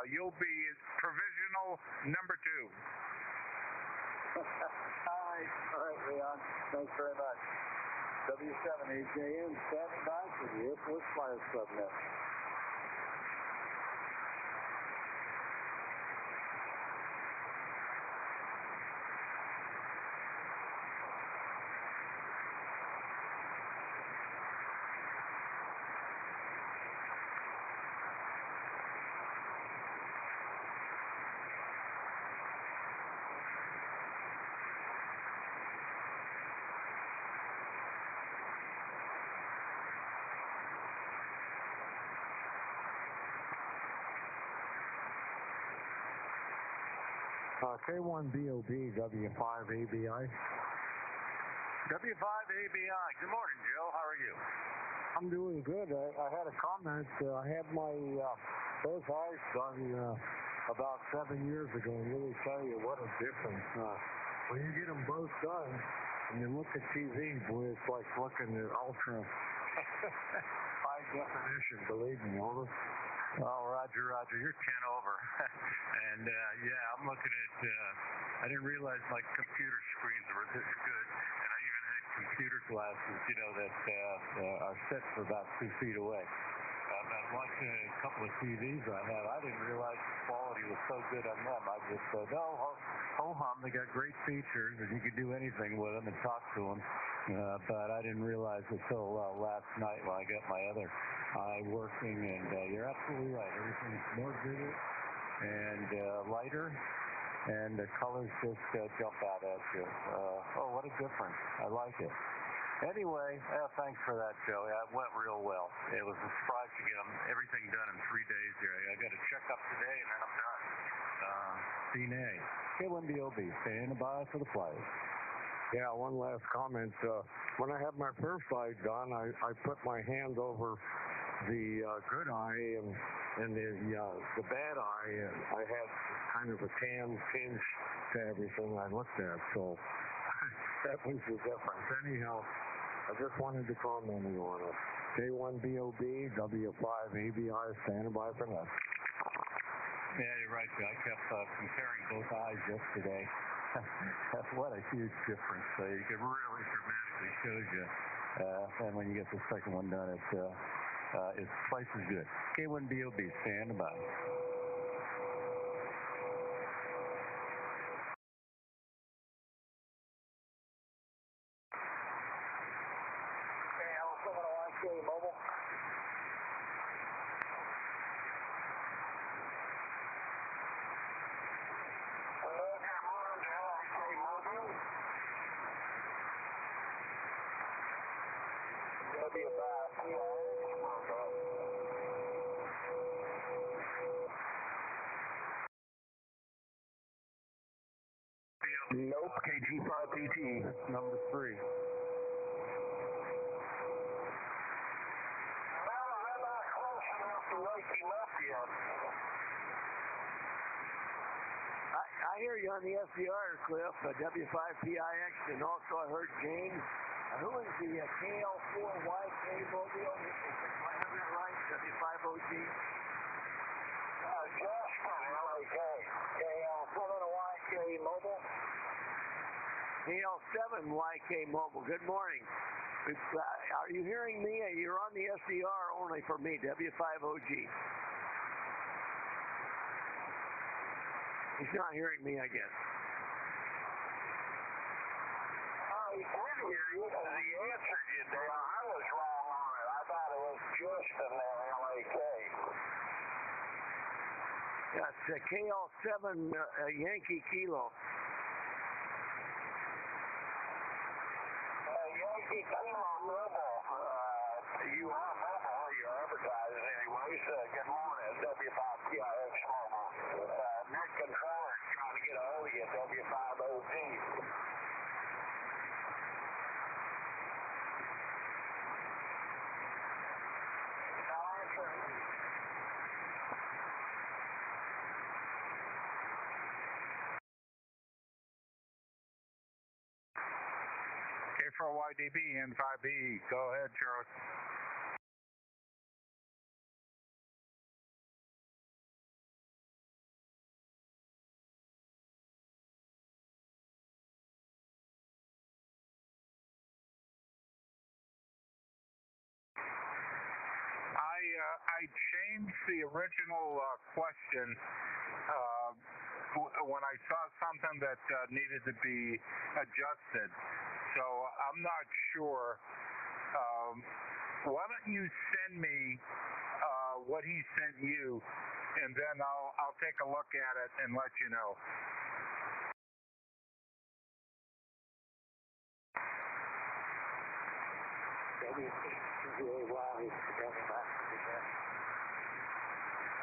You'll be provisional number 2. All right, Leon. Thanks very much. W5OG standing by for the Air Force Flyers Club Net. K1BOB, W5ABI. W5ABI. Good morning, Joe. How are you? I'm doing good. I had a comment. I had my both eyes done about 7 years ago, and really tell you what a difference. When you get them both done and you look at TV, boy, it's like looking at ultra high definition, believe me, Otis. Oh, Roger, you're 10 over. And, yeah, I'm looking at, I didn't realize my computer screens were this good. And I even had computer glasses, you know, that are set for about 2 feet away. But watching a couple of TVs I have, I didn't realize the quality was so good on them. I just said, oh, ho-hum, they got great features, and you could do anything with them and talk to them. But I didn't realize until last night when I got my other eye working, and you're absolutely right. Everything's more vivid and lighter, and the colors just jump out at you. Oh, what a difference. I like it. Anyway, thanks for that, Joe. Yeah, it went real well. It was a surprise to get everything done in 3 days here. I got a checkup today, and then I'm done. CNA. K1BOB, standing by for the Flyers. Yeah, one last comment. When I had my first eye done, I put my hand over the good eye and the bad eye, and I had kind of a tan tinge to everything I looked at, so that was the difference. Anyhow, I just wanted to comment on it. K1BOB, W5ABI, standing by for that. Yeah, you're right, Joe. I kept comparing both eyes yesterday. What a huge difference. You can really dramatically shows you. And when you get the second one done, it's twice as good. K1BOB, stand by. W5OG Mobile. Nope, KG5PT. That's number 3. Well, I'm not close enough to wake him up yet. I hear you on the SDR, Cliff, W5PIX, and also I heard James. Who is the KL4YK Mobile? If I have that right, W5OG. Jasper, LAK. KL7YK Mobile. KL7YK Mobile. Good morning. Are you hearing me? You're on the SDR only for me, W5OG. He's not hearing me, I guess. He did hear you. He answered you, Dale. I was wrong on it. I thought it was just in there, LAK. That's KL7 Yankee Kilo. Yankee Kilo Mobile. You are mobile. You're advertising anyways. Good morning, W5PIX Mobile. Net controller is trying to get a hold of you, W5OG. K4YDB N5B. Go ahead, Charles. I changed the original question when I saw something that needed to be adjusted. So I'm not sure. Why don't you send me what he sent you, and then I'll take a look at it and let you know.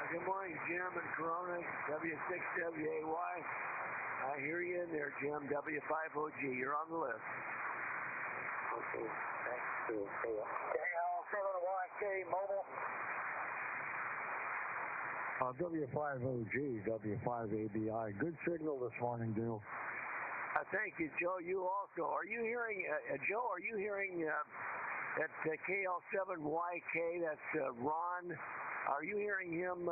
Good morning, Jim and Corona, W6WAY. I hear you in there, Jim, W5OG. You're on the list. Okay, thanks. KL7YK Mobile. W5OG, W5ABI. Good signal this morning, Dale. Thank you, Joe. You also. Are you hearing, Joe, are you hearing that KL7YK, that's Ron? Are you hearing him,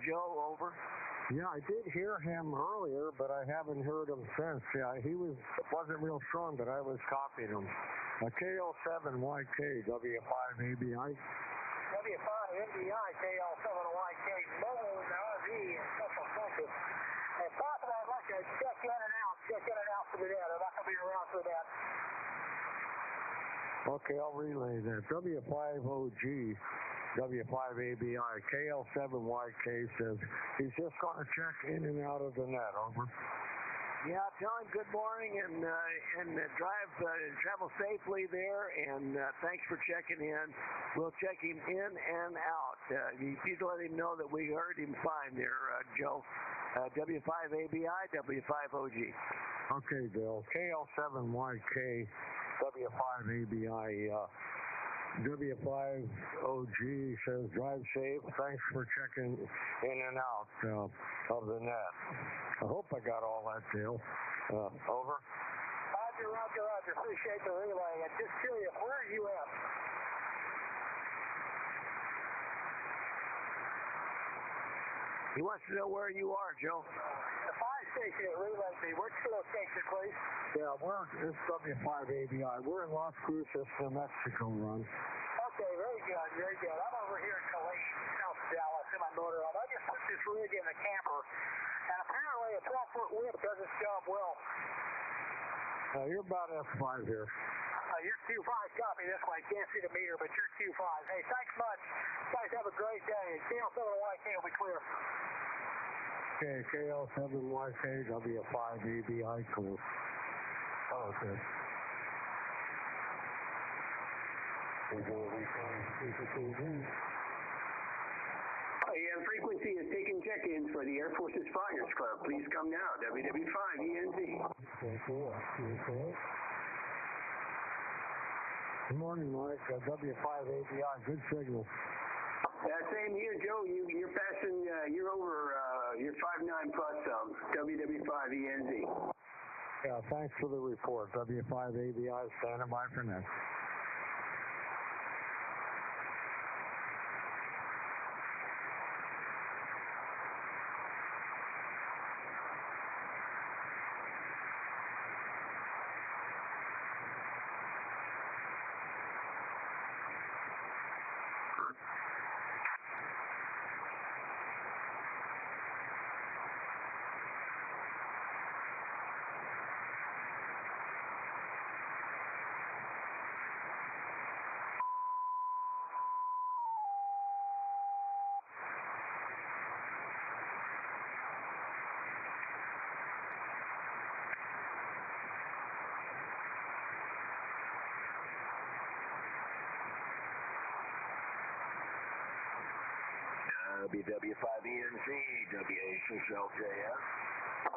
Joe, over? Yeah, I did hear him earlier, but I haven't heard him since. Yeah, he wasn't real strong, but I was copying him. KL7YK, W5ABI. W5NDI, KL7YK, mobile in the RV in Central Texas. If possible, I'd like to check in and out for the net. I'm not going to be around for that. Okay, I'll relay that. W5OG, W5ABI, KL7YK says he's just going to check in and out of the net. Over. Yeah, tell him good morning and travel safely there, and thanks for checking in. We'll check him in and out. You let him know that we heard him fine there, Joe. W5ABI, W5OG. Okay, Bill. KL7YK, W5ABI. W5OG says drive safe. Thanks for checking in and out of the net. I hope I got all that, Dale. Over. Roger. Appreciate the relay. And just curious, where are you at? He wants to know where you are, Joe. The fire station at Relay B. What's the location, please? Yeah, it's W5ABI. We're in Las Cruces, New Mexico, Ron. Okay, very good. I'm over here in Calais, south of Dallas, in my motorhome. I just put this rig in the camper, and apparently a 12-foot whip does its job well. You're about F5 here. You're Q5, copy this way. Can't see the meter, but you're Q5. Hey, thanks much. Guys, have a great day. KL7YK will be clear. Okay, KL7YK, W5ABI, clear. Oh, okay. AM frequency is taking check-ins for the Air Force's Flyers Club. Please come now, WW5ENZ. Good morning, Mike. W5ABI, good signal. Same here, Joe. You're passing, you're over, you're 5.9 plus WW5ENZ. Yeah, thanks for the report. W5ABI standing by for next. W5ENZ, W6LJS.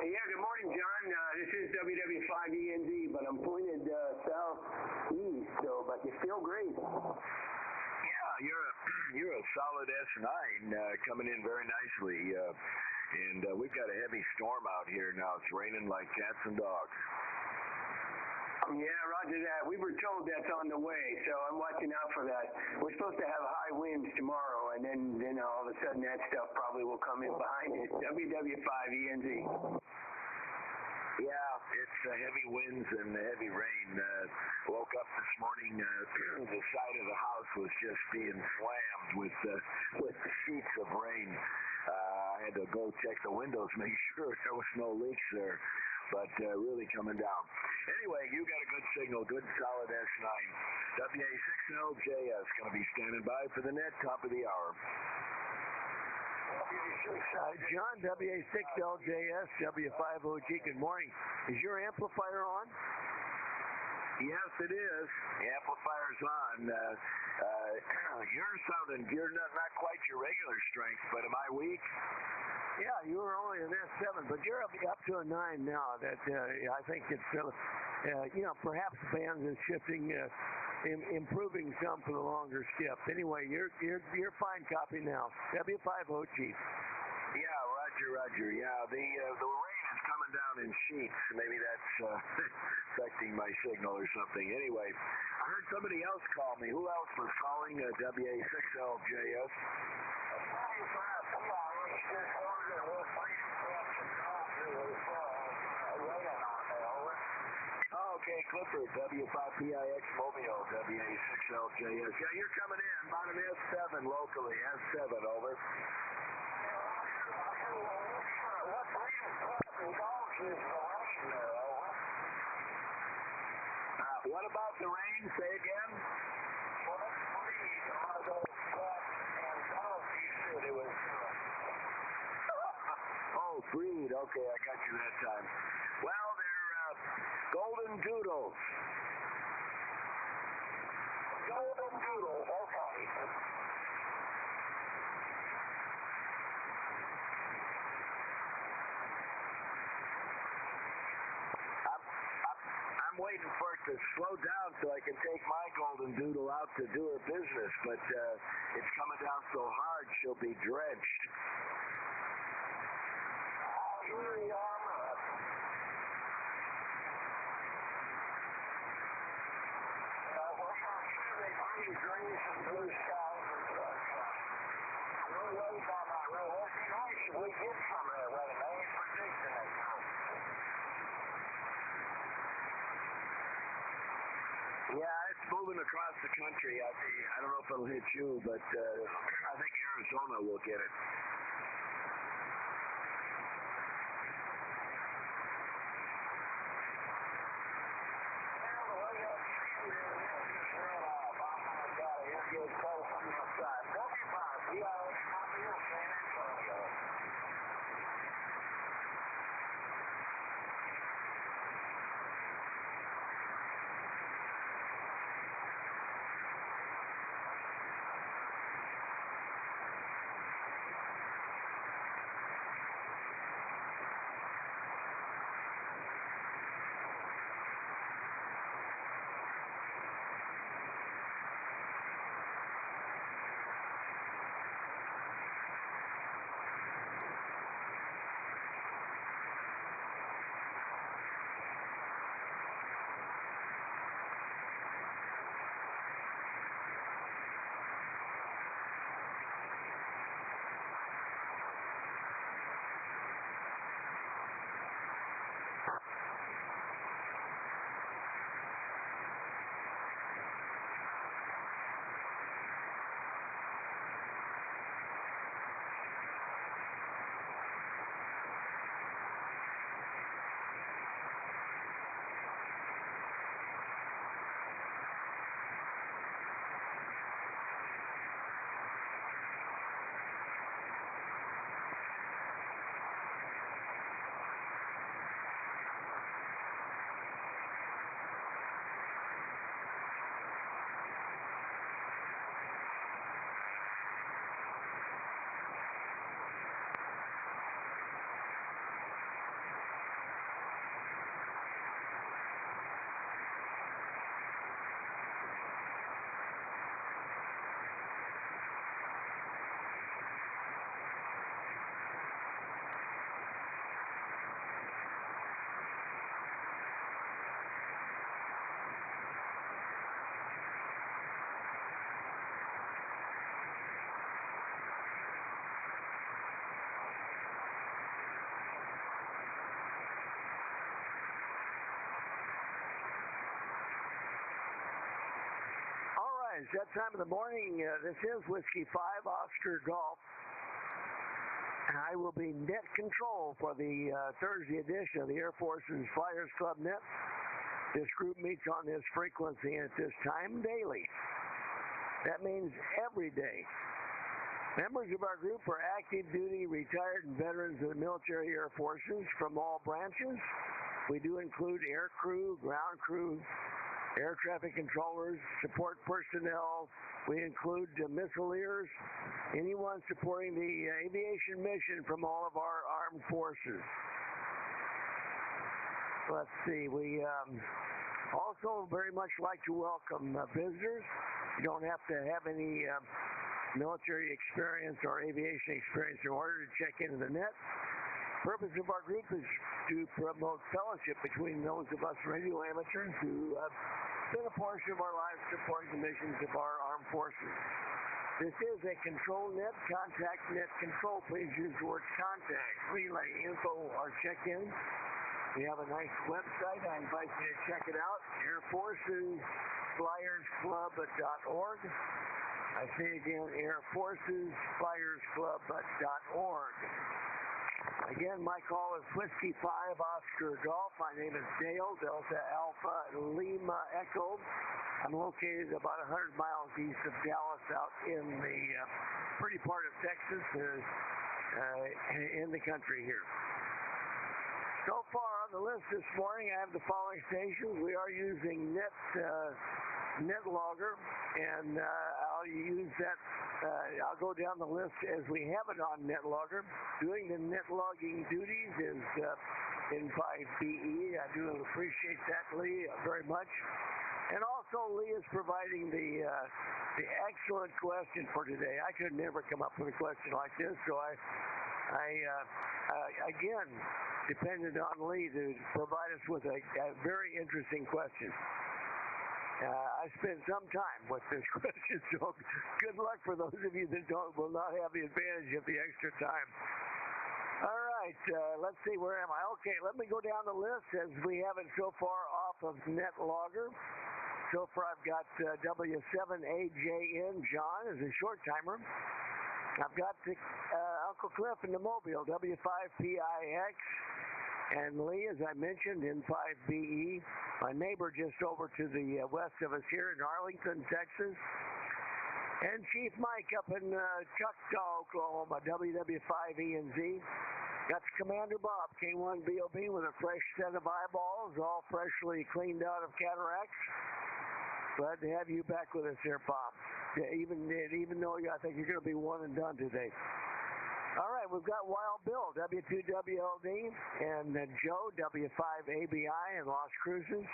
Yeah, good morning, John. This is WW5ENZ, but I'm pointed southeast, but you're still great. Yeah, you're a solid S9 coming in very nicely. And we've got a heavy storm out here now. It's raining like cats and dogs. Yeah, roger that. We were told that's on the way, so I'm watching out for that. We're supposed to have high winds tomorrow, and then all of a sudden that stuff probably will come in behind it. WW5ENZ. Yeah, it's heavy winds and heavy rain. Woke up this morning, the side of the house was just being slammed with sheets of rain. I had to go check the windows, make sure there was no leaks there, but really coming down. Anyway, you got a good signal, good solid S9. W5OG going to be standing by for the net, top of the hour. John, W6LJS, W5OG, good morning. Is your amplifier on? Yes, it is. The amplifier's on. You're not quite your regular strength, but am I weak? Yeah, you were only an S7, but you're up to a 9 now. That I think it's, perhaps the band is shifting, improving some for the longer skip. Anyway, you're fine copy now. W5OG. Yeah, Roger. Yeah, the rain is coming down in sheets. Maybe that's affecting my signal or something. Anyway, I heard somebody else call me. Who else was calling W6LJS? Okay, Clipper, W5PIX Mobile, W6LJS. Yeah, you're coming in, bottom S7 locally, S7, over. What about the rain? Say again? Oh, Freed. Okay, I got you that time. Well, they're golden doodles. Golden doodles, okay. I'm waiting for it to slow down so I can take my golden doodle out to do her business, but it's coming down so hard she'll be drenched. Here we are. Greens and blue skies and we're waiting on that rain. What should we get from that rain? They ain't predicting it. Yeah, it's moving across the country. I don't know if it'll hit you, but I think Arizona will get it. right, it's that time of the morning. This is Whiskey 5 Oscar Golf. I will be net control for the Thursday edition of the Air Force's Flyers Club Net. This group meets on this frequency and at this time daily. That means every day. Members of our group are active duty, retired, and veterans of the military air forces from all branches. We do include air crew, ground crew, air traffic controllers, support personnel. We include missileers, anyone supporting the aviation mission from all of our armed forces. Let's see, we also very much like to welcome visitors. You don't have to have any military experience or aviation experience in order to check into the net. The purpose of our group is to promote fellowship between those of us radio amateurs who spend a portion of our lives supporting the missions of our armed forces. This is a control net, contact net control. Please use the word contact, relay, info, or check-in. We have a nice website. I invite you to check it out, Air Forces FlyersClub.org. I say again, Air Forces FlyersClub.org. Again, my call is Whiskey 5 Oscar Golf. My name is Dale, Delta Alpha Lima Echo. I'm located about 100 miles east of Dallas out in the pretty part of Texas in the country here. So far on the list this morning, I have the following stations. We are using NetLogger, and I'll use that. I'll go down the list as we have it on NetLogger. Doing the net logging duties is in 5BE. I do appreciate that, Lee, very much. And also, Lee is providing the excellent question for today. I could never come up with a question like this, so I again depended on Lee to provide us with a very interesting question. I spent some time with this question, so good luck for those of you that will not have the advantage of the extra time. All right, let's see, where am I? Okay, let me go down the list as we have it so far off of NetLogger. So far, I've got W5OG John as a short timer. I've got Uncle Cliff in the Mobile, W5PIX. And Lee, as I mentioned, in 5BE, my neighbor just over to the west of us here in Arlington, Texas. And Chief Mike up in Choctaw, Oklahoma, WW5ENZ. That's Commander Bob, K1BOB, with a fresh set of eyeballs, all freshly cleaned out of cataracts. Glad to have you back with us here, Bob. Yeah, even though I think you're going to be one and done today. All right, we've got Wild Bill, W2WLD, and Joe, W5ABI, in Las Cruces.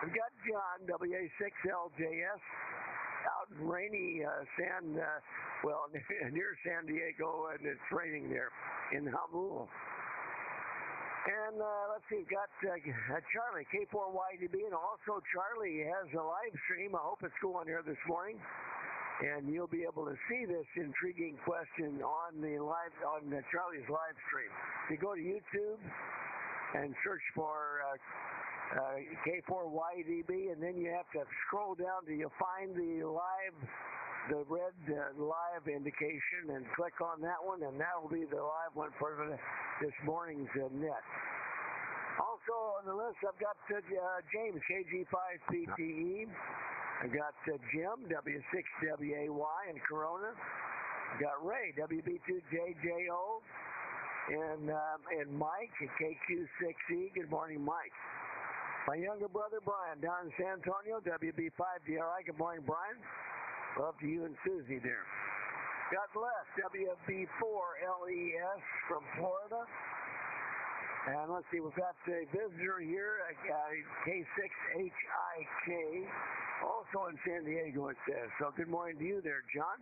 We've got John, WA6LJS, out in rainy near San Diego, and it's raining there in Hamul. And let's see, we've got Charlie, K4YDB, and also Charlie has a live stream. I hope it's going here this morning. And you'll be able to see this intriguing question on Charlie's live stream. You go to YouTube and search for K4YDB, and then you have to scroll down till you find the red live indication, and click on that one, and that will be the live one for this morning's net. Also on the list, I've got James, KG5PTE. I've got Jim, W6WAY in Corona. I've got Ray, WB2JJO, and Mike at KQ6E. Good morning, Mike. My younger brother, Brian, down in San Antonio, WB5DRI. Good morning, Brian. Love to you and Susie there. Got Les, WB4LES from Florida. And let's see, we've got a visitor here, K6HIK, also in San Diego, it says. So good morning to you there, John,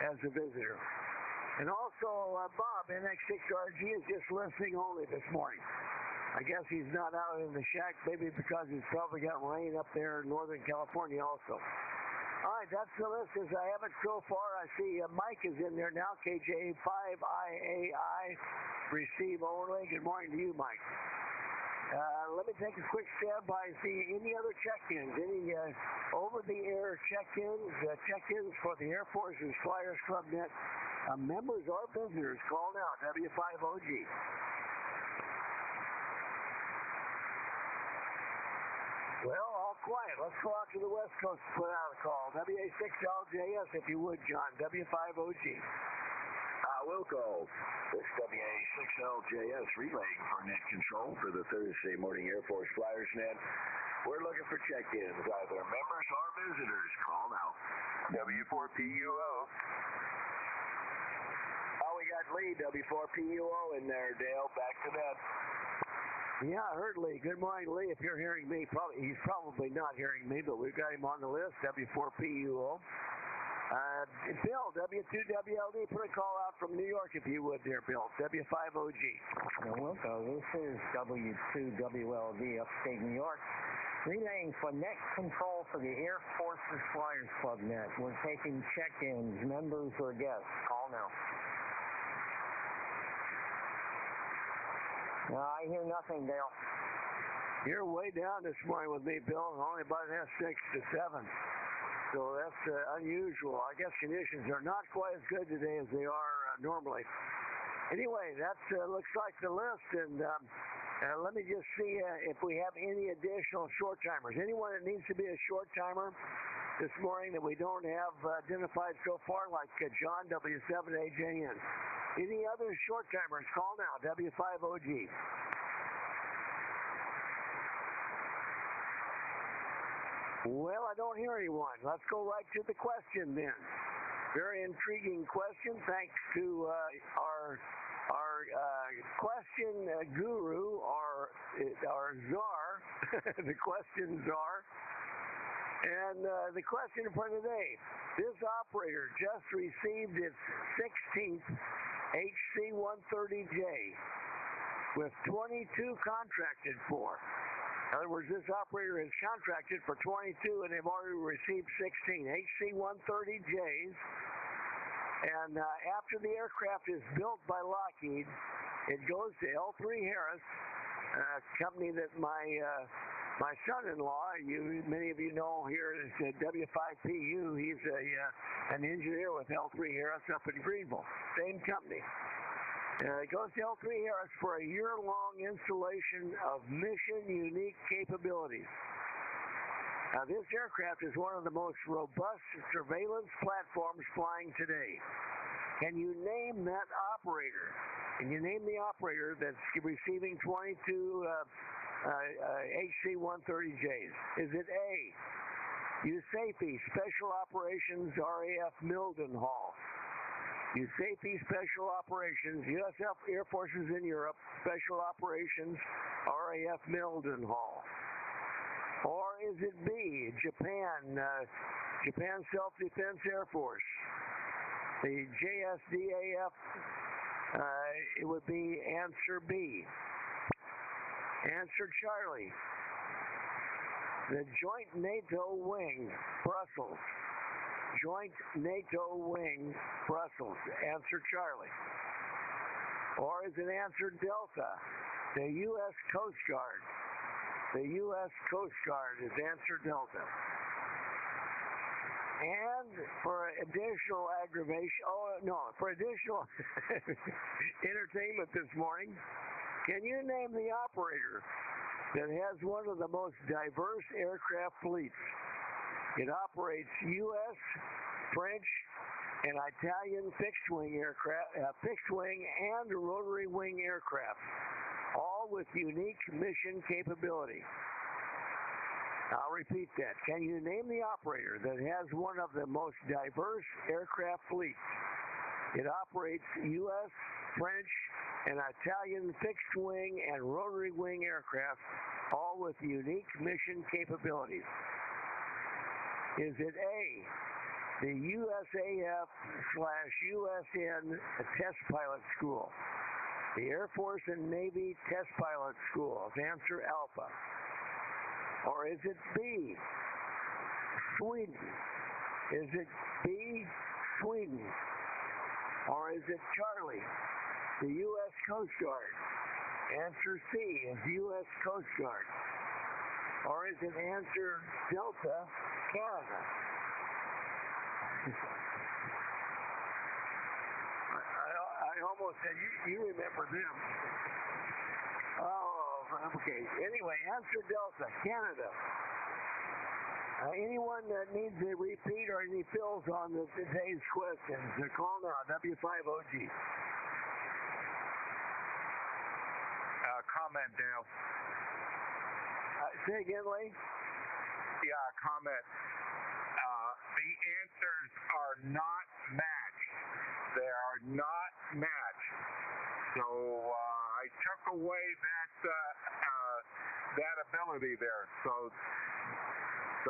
as a visitor. And also, Bob, NX6RG, is just listening only this morning. I guess he's not out in the shack, maybe because he's probably got rain up there in Northern California also. All right, that's the list as I have it so far. I see Mike is in there now, KJ5IAI, receive only. Good morning to you, Mike. Let me take a quick stab by see any other check-ins, any over-the-air check-ins for the Air Force's Flyers Club Net. Members or visitors, call now, W5OG. Well, all quiet. Let's go out to the West Coast to put out a call. WA6LJS, if you would, John. W5OG. Wilco, this WA6LJS relaying for net control for the Thursday morning Air Force Flyers Net. We're looking for check-ins, either members or visitors. Call now. W4PUO. Oh, we got Lee, W4PUO in there, Dale. Back to that. Yeah, I heard Lee. Good morning, Lee. If you're hearing me, he's probably not hearing me, but we've got him on the list, W4PUO. Bill, W2WLD, put a call out from New York, if you would there, Bill. W5OG. Wilco, this is W2WLD, upstate New York, relaying for net control for the Air Force's Flyers Club Net. We're taking check-ins, members or guests. Call now. I hear nothing, Dale. You're way down this morning with me, Bill. Only about 6 to 7. So that's unusual. I guess conditions are not quite as good today as they are normally. Anyway, that looks like the list. And let me just see if we have any additional short timers. Anyone that needs to be a short timer this morning that we don't have identified so far, like John, W7AJN. Any other short timers, call now, W5OG. Well, I don't hear anyone. Let's go right to the question then. Very intriguing question. Thanks to our question guru, our czar, the question czar. And the question for today, this operator just received its 16th HC-130J with 22 contracted for. In other words, this operator is contracted for 22 and they've already received 16 HC-130Js. And after the aircraft is built by Lockheed, it goes to L3 Harris, a company that my son-in-law, many of you know here, is W5PU. He's an engineer with L3 Harris up in Greenville. Same company. It goes to L3 Harris for a year-long installation of mission-unique capabilities. Now, this aircraft is one of the most robust surveillance platforms flying today. Can you name that operator? Can you name the operator that's receiving 22 HC-130Js? Is it A, USAFE, Special Operations RAF Mildenhall? USAFE Special Operations, U.S. Air Forces in Europe, Special Operations RAF Mildenhall. Or is it B, Japan Self-Defense Air Force, the JSDAF? It would be answer B. Answer Charlie. The Joint NATO Wing, Brussels. Joint NATO Wing, Brussels. Answer Charlie. Or is it answer Delta? The U.S. Coast Guard. The U.S. Coast Guard is answer Delta. And for additional for additional entertainment this morning, can you name the operator that has one of the most diverse aircraft fleets? It operates U.S., French, and Italian fixed-wing aircraft, fixed-wing and rotary-wing aircraft, all with unique mission capability. I'll repeat that. Can you name the operator that has one of the most diverse aircraft fleets? It operates U.S., French, and Italian fixed-wing and rotary-wing aircraft, all with unique mission capabilities. Is it A, the USAF/USN Test Pilot School, the Air Force and Navy Test Pilot School? Answer Alpha. Or is it B, Sweden? Is it B, Sweden? Or is it Charlie, the U.S. Coast Guard? Answer C is U.S. Coast Guard. Or is it answer Delta, Canada? I almost said, you remember them. Oh, okay. Anyway, answer Delta, Canada. Anyone that needs a repeat or any fills on today's questions, call now, W5OG. Comment, Dale. Say again, Lee? Yeah, comment. The answers are not matched. They are not matched. So I took away that ability there. So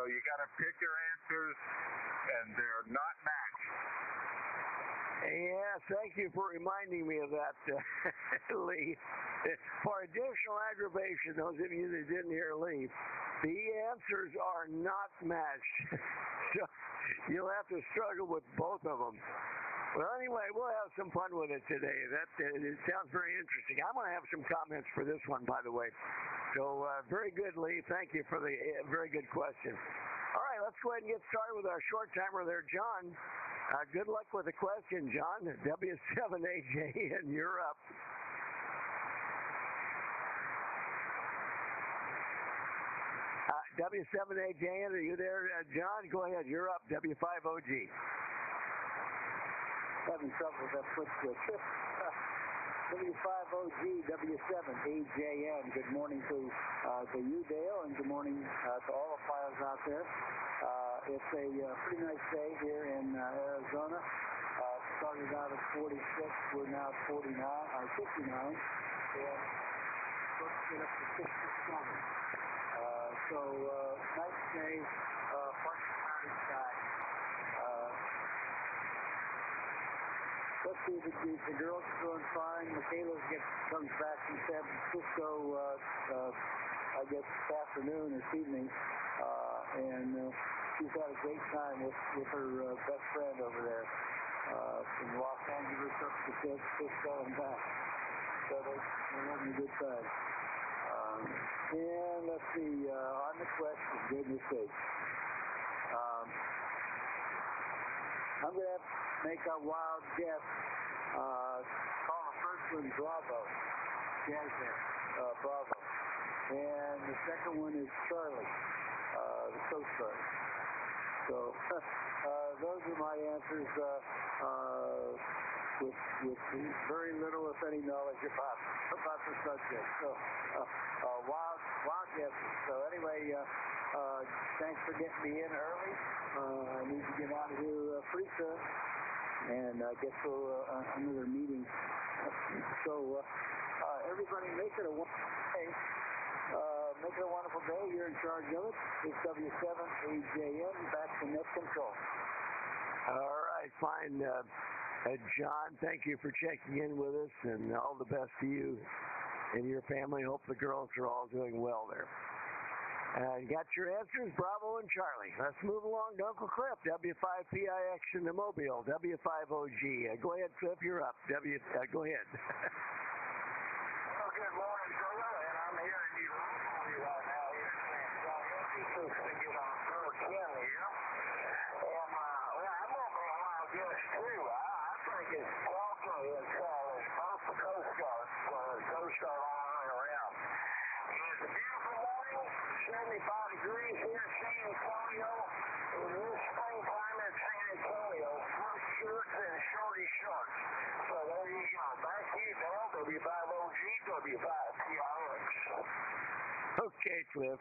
you got to pick your answers, and they're not matched. Yeah, thank you for reminding me of that, Lee. For additional aggravation, those of you that didn't hear Lee, the answers are not matched. So you'll have to struggle with both of them. Well, anyway, we'll have some fun with it today. It sounds very interesting. I'm going to have some comments for this one, by the way. So very good, Lee. Thank you for the very good question. All right, let's go ahead and get started with our short timer there, John. Good luck with the question, John. W5OG, and you're up. W5OG, are you there, John? Go ahead. You're up, W5OG. Having trouble with that foot switch. W5OG, W7AJN. Good morning to you, Dale, and good morning to all the flyers out there. It's a pretty nice day here in Arizona. Started out at 46. We're now at 59, or 59. And let's get up to 67. So nice day, partly cloudy sky. Let's see if the girls are doing fine. Michaela comes back from San Francisco, I guess this afternoon or this evening, and she's had a great time with her best friend over there from Los Angeles up to San Francisco and back. So they're having a good time. And let's see, on the question, goodness sake. I'm going to have to make a wild guess. Call the first one Bravo. Bravo. And the second one is Charlie, the Coast Guard. So those are my answers with very little, if any, knowledge about the subject. So wild guesses. So anyway, thanks for getting me in early. I need to get out of here pretty soon and get to another meeting. So everybody, make it a wonderful day. Make it a wonderful day. You're in charge of it. It's W7AJN, back to net control. All right, fine. John, thank you for checking in with us, and all the best to you and your family. Hope the girls are all doing well there. Got your answers, Bravo and Charlie. Let's move along to Uncle Cliff, W5PIX in the Mobile, W5OG. Go ahead, Cliff, you're up. Go ahead. Well, good morning, Joe, and I'm hearing you locally right now here in San Antonio. Just so to get on George Henry here. And, well, I'm going to be a wild guess, too. I think it's Delta and Charlie, both the Coast Guard, Coast Guard all the way around. It's a beautiful morning, 75 degrees here in San Antonio. In this springtime in San Antonio, short shirts and shorty shorts. So there you go. Back to you, Dale, W5OG, W5PIX. Okay, Cliff.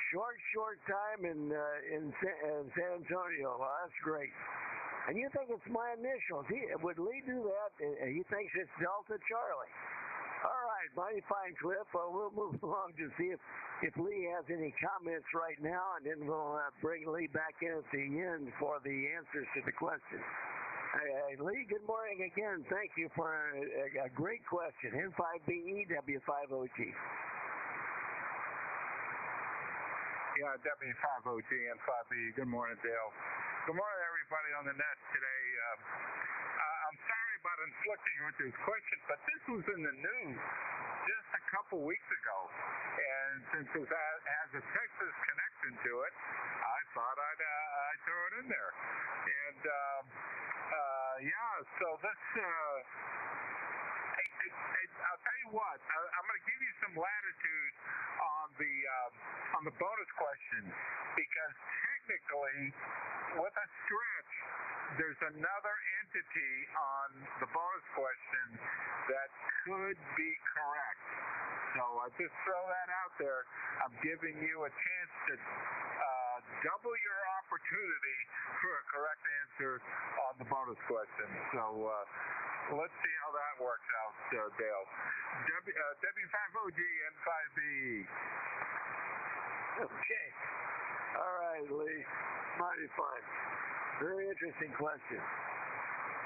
Short time in San Antonio. Well, that's great. And you think it's my initials. Would Lee do that? He thinks it's Delta Charlie. All right, mighty fine, Cliff. We'll move along to see if Lee has any comments right now, and then we'll bring Lee back in at the end for the answers to the question. Lee, good morning again. Thank you for a great question. N5BE, W5OG. Yeah, W5OG and 5B. Good morning, Dale. Good morning, everybody on the net today. I'm sorry about inflicting with this question, but this was in the news just a couple weeks ago, and since it has a Texas connection to it, I thought I'd throw it in there. And so this. I'll tell you what. I'm going to give you some latitude on the bonus question, because technically, with a stretch, there's another entity on the bonus question that could be correct. So I just throw that out there. I'm giving you a chance to double your opportunity for a correct answer on the bonus question. So let's see how that works out, Dale. W5OG N5BE. Okay. All right, Lee. Mighty fine. Very interesting question.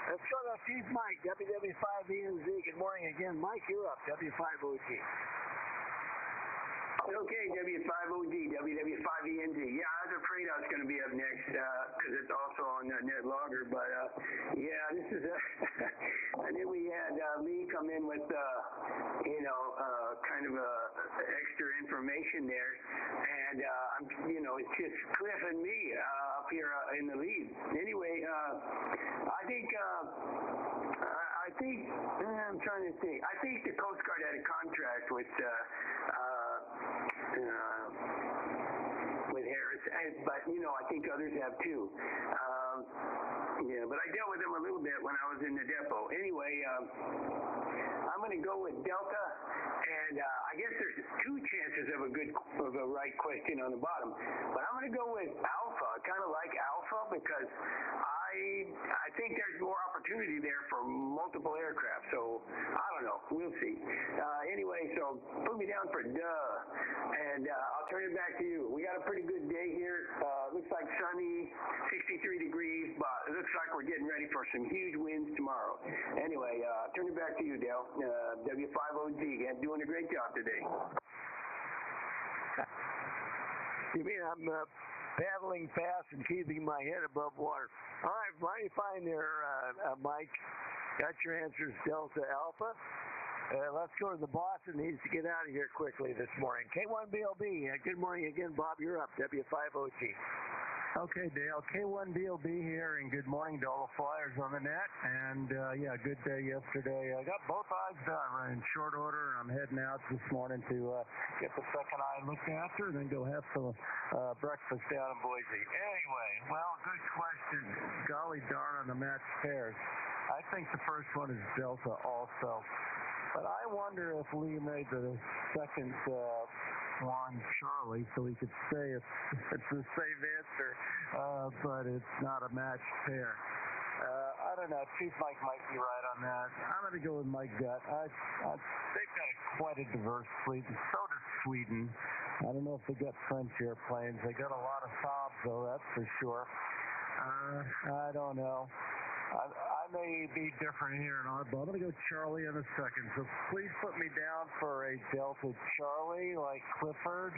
Let's go to Chief Mike, WW5ENZ. Good morning again. Mike, you're up, W5OG. Okay, W5OG, WW5ENZ. Yeah, I was afraid I was going to be up next because it's also on Net Logger. But this is I knew we had Lee come in with kind of extra information there, and it's just Cliff and me up here in the lead. Anyway, I think I'm trying to think. I think the Coast Guard had a contract with Harris, but I think others have too. But I dealt with them a little bit when I was in the depot. Anyway, I'm going to go with Delta, and I guess there's two chances of a right question on the bottom, but I'm going to go with Alpha. I kind of like Alpha because I think there's more opportunity there for multiple aircraft. So I don't know. We'll see. Anyway, so put me down for duh, and I'll turn it back to you. We got a pretty good day here. Looks like sunny, 63 degrees, but it looks like we're getting ready for some huge winds tomorrow. Anyway, turn it back to you, Dale. W5OG, and doing a great job today. You mean I'm paddling fast and keeping my head above water? All right, mighty fine there, Mike. Got your answers, Delta Alpha. Let's go to the boss that needs to get out of here quickly this morning. K1BLB, good morning again, Bob. You're up, W5OG. Okay, Dale. K1BLB here, and good morning to all the flyers on the net. And good day yesterday. I got both eyes done right in short order. I'm heading out this morning to get the second eye looked after, and then go have some breakfast down in Boise. Anyway, well, good question. Golly darn on the matched pairs. I think the first one is Delta also. But I wonder if Lee made the second one Charlie, so he could say it's the same answer, but it's not a matched pair. I don't know. Chief Mike might be right on that. I'm going to go with my gut. They've got quite a diverse fleet, and so does Sweden. I don't know if they got French airplanes. They got a lot of Saabs, though, that's for sure. I don't know. I may be different here and oddball. I'm going to go Charlie in a second. So please put me down for a Delta Charlie like Clifford,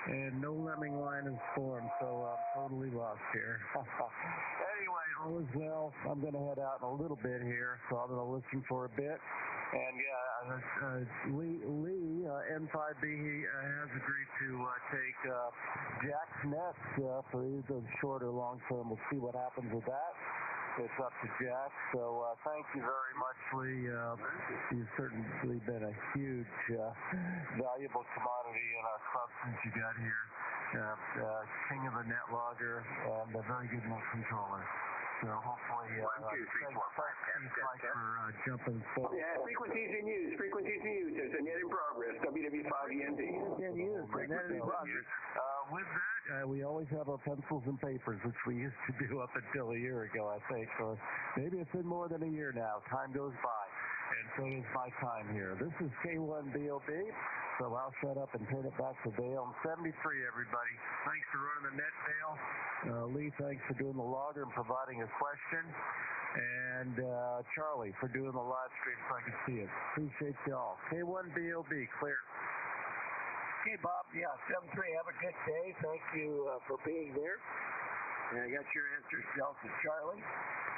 and no lemming line is formed, so I'm totally lost here. Anyway, all is well. I'm going to head out in a little bit here, so I'm going to listen for a bit. And Lee N5B has agreed to take Jack's Nest for either short or long term. We'll see what happens with that. It's up to Jack. So thank you very much, Lee. You've certainly been a huge, valuable commodity in our club since you got here. King of the net logger and a very good net controller. So hopefully, thanks Mike for jumping forward. Yeah, frequencies in use. There's a net in progress. WW5ENZ. In use. Net in progress. With that, we always have our pencils and papers, which we used to do up until a year ago, I think, or maybe it's been more than a year now. Time goes by, and so is my time here. This is K1BOB, so I'll shut up and turn it back to Dale. I'm 73, everybody. Thanks for running the net, Dale. Lee, thanks for doing the logger and providing a question. And Charlie for doing the live stream so I can see it. Appreciate y'all. K1BOB, clear. Okay, Bob. Yeah, 7-3. Have a good day. Thank you for being there. And I got your answers, Delta Charlie.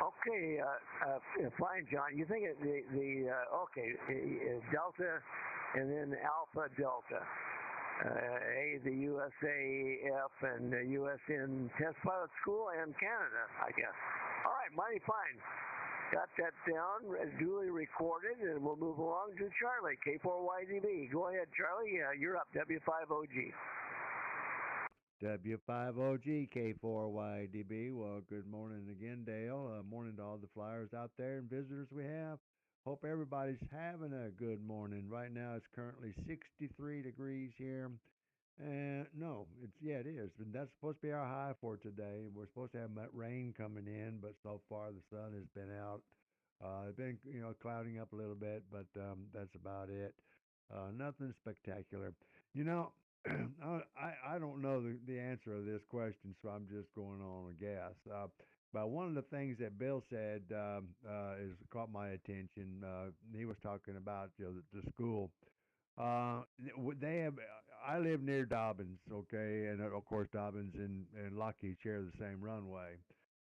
Okay, fine, John. You think Delta and then Alpha Delta. A, the USAF and the USN Test Pilot School and Canada, I guess. All right, mighty fine. Got that down, duly recorded, and we'll move along to Charlie, K4YDB. Go ahead, Charlie. You're up, W5OG. W5OG K4YDB. Well, good morning again, Dale. Morning to all the flyers out there and visitors we have. Hope everybody's having a good morning. Right now it's currently 63 degrees here. And it is. And that's supposed to be our high for today. We're supposed to have rain coming in, but so far the sun has been out. It's been, clouding up a little bit, but that's about it. Nothing spectacular. You know, I don't know the answer of this question, so I'm just going on a guess. But one of the things that Bill said is caught my attention. He was talking about the school. They have. I live near Dobbins, okay, and of course Dobbins and Lockheed share the same runway.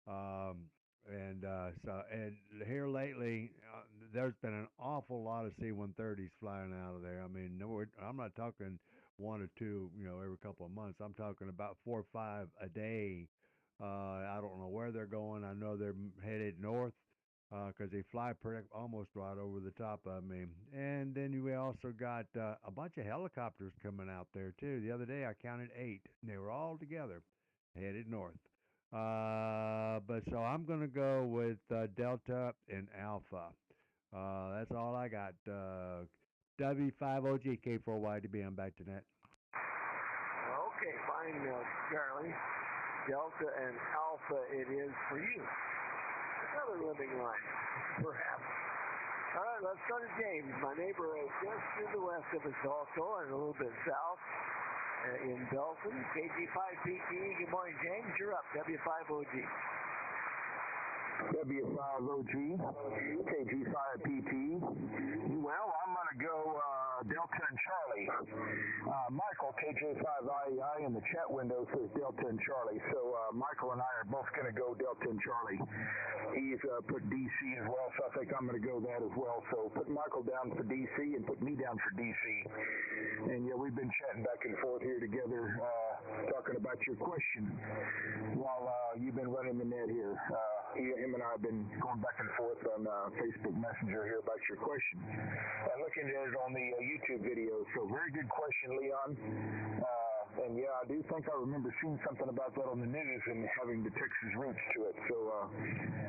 Um, and here lately, there's been an awful lot of C-130s flying out of there. I mean, I'm not talking one or two, every couple of months. I'm talking about 4 or 5 a day. I don't know where they're going. I know they're headed north because they fly almost right over the top of me. And then we also got a bunch of helicopters coming out there too. The other day I counted 8, and they were all together headed north. But so I'm going to go with Delta and Alpha. That's all I got. W5OG K4YDB. I'm back to net. Okay, fine, Charlie. Delta and Alpha it is for you. Another living line, perhaps. All right, let's go to James, my neighbor just to the west of us also, and a little bit south in Belton. KG5PT. Good morning, James. You're up. W5OG. W5OG, KG5PT. Well, I'm going to go Delta and Charlie. Michael, KJ5IEI, in the chat window says Delta and Charlie. So Michael and I are both going to go Delta and Charlie. He's put DC as well, so I think I'm going to go that as well. So put Michael down for DC and put me down for DC. And yeah, we've been chatting back and forth here together, talking about your question while you've been running the net here. Him and I have been going back and forth on Facebook Messenger here about your question. And looking at it on the YouTube video. So very good question, Leon. And yeah, I do think I remember seeing something about that on the news and having the Texas roots to it. So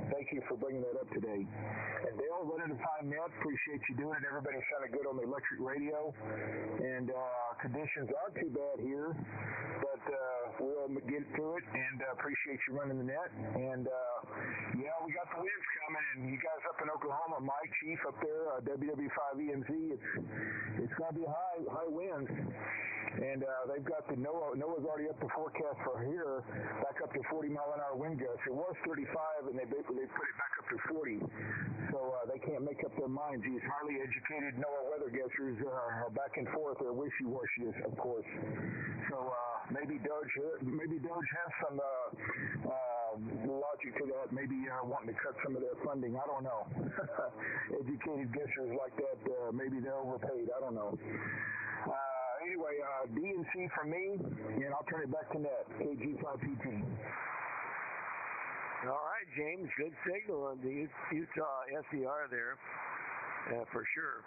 thank you for bringing that up today. And Dale, running a fine net. Appreciate you doing it. Everybody sounded good on the electric radio. And conditions aren't too bad here. But we'll get through it. And appreciate you running the net. And yeah, we got the winds coming. And you guys up in Oklahoma, Mike, Chief up there, WW5EMZ, it's going to be high winds. And they've got the NOAA's already up the forecast for here, back up to 40-mile-an-hour wind gusts. It was 35, and they put it back up to 40. So they can't make up their minds. These highly educated NOAA weather guessers are back and forth. They're wishy-washy, of course. So maybe Doge has some logic to that. Maybe wanting to cut some of their funding. I don't know. Educated guessers like that, maybe they're overpaid. I don't know. Anyway, D and C from me, and I'll turn it back to Net, KG5PT. All right, James, good signal on the Utah SER there, for sure.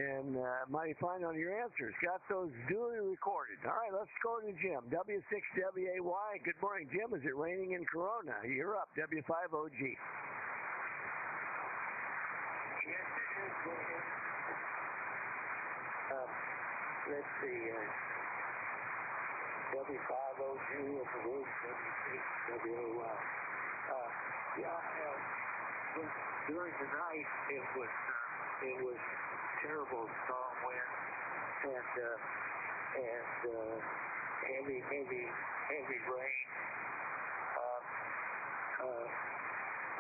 And mighty fine on your answers. Got those duly recorded. All right, let's go to Jim, W6WAY. Good morning, Jim. Is it raining in Corona? You're up, W5OG. Yes, it is. Let's see, W5OG of the Woods, W6WAY. During the night, it was terrible strong wind and heavy rain.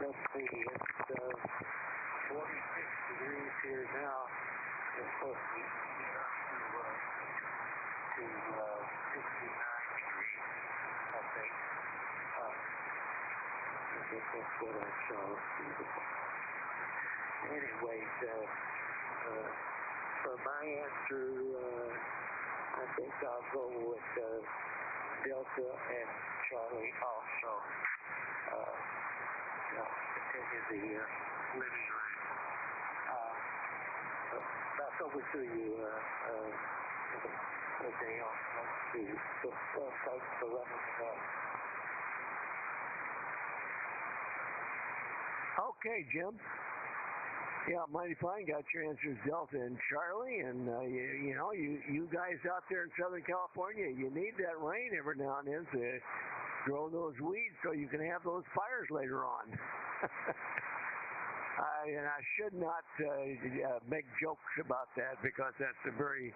Let's see, it's 46 degrees here now. It's supposed to be to 69 degrees, I think. That's what I saw. Anyways, for my answer, I think I'll go with Delta and Charlie also. Continue the living rate. Back over to you, Dale. Let's see. Thanks for letting me know. Okay, Jim. Yeah, mighty fine. Got your answers, Delta and Charlie. And, you guys out there in Southern California, you need that rain every now and then to grow those weeds so you can have those fires later on. And I should not make jokes about that because that's a very,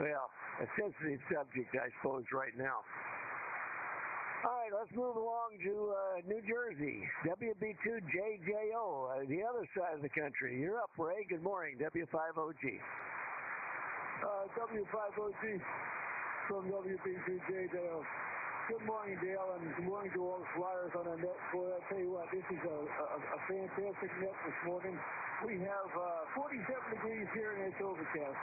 a sensitive subject, I suppose, right now. All right, let's move along to New Jersey. WB2JJO, the other side of the country. You're up, Ray. Good morning, W5OG. W5OG from WB2JJO. Good morning, Dale, and good morning to all the flyers on our net. Boy, I tell you what, this is a fantastic net this morning. We have 47 degrees here, and it's overcast.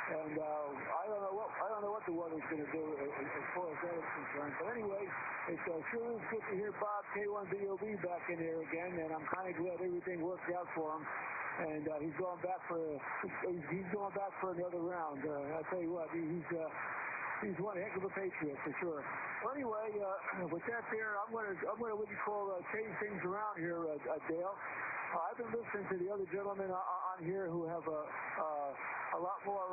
And I don't know what the weather's going to do as far as that is concerned. But anyway, it sure is good to hear Bob K1BOB back in there again, and I'm kind of glad everything worked out for him. And he's going back for another round. I tell you what, he's one heck of a patriot for sure. Well, anyway, with that there, I'm going to change things around here, Dale. I've been listening to the other gentlemen on here who have a lot more,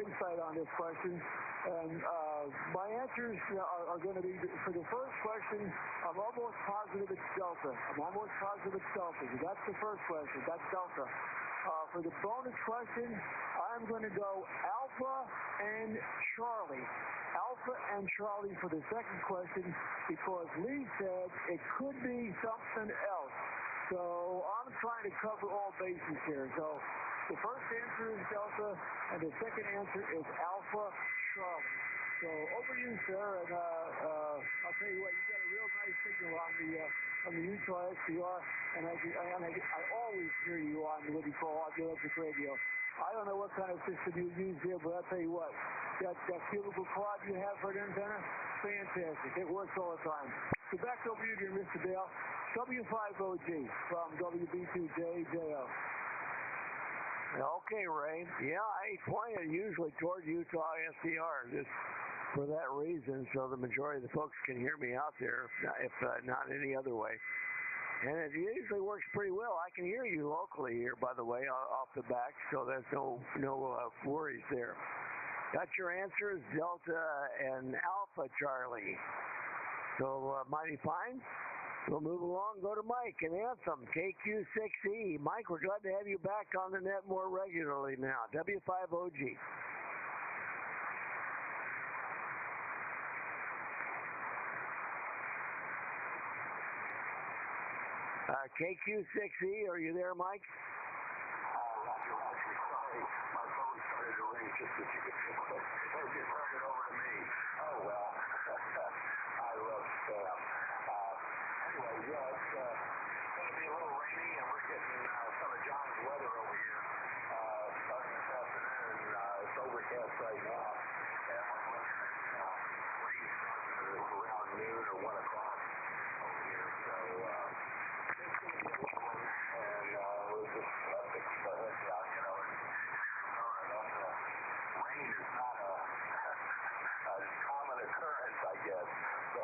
insight on this question. And my answers are going to be, for the first question, I'm almost positive it's Delta. That's the first question. That's Delta. For the bonus question, I'm going to go Alpha and Charlie. Alpha and Charlie for the second question because Lee said it could be something else. So I'm trying to cover all bases here. So the first answer is Delta, and the second answer is Alpha Charlie. So over to you, sir, and I'll tell you what, you got a real nice signal on the Utah SDR, and I always hear you on the electric radio. I don't know what kind of system you use here, but I'll tell you what, that cubicle quad you have for an antenna, fantastic. It works all the time. So back over you, dear Mr. Dale. W5OG from WB2JJO. Okay, Ray. Yeah, I pointed usually toward Utah SDR just for that reason, so the majority of the folks can hear me out there, if not any other way. And it usually works pretty well. I can hear you locally here, by the way, off the back, so there's no worries there. Got your answers, Delta and Alpha Charlie. So, mighty fine. We'll move along, go to Mike and Anthem, KQ6E. Mike, we're glad to have you back on the net more regularly now, W5OG. KQ6E, are you there, Mike? Roger. Sorry, my phone started to ring just as you could turn it over to me. Oh, well, I love spam. Anyway, yeah, it's going to be a little rainy, and we're getting some of John's weather over here starting this afternoon. It's overcast right now, and we're looking at rain starting around noon or 1 o'clock over here. So it's going to be a little rain, and we'll just have to keep our heads down, and rain is not a common occurrence, I guess. So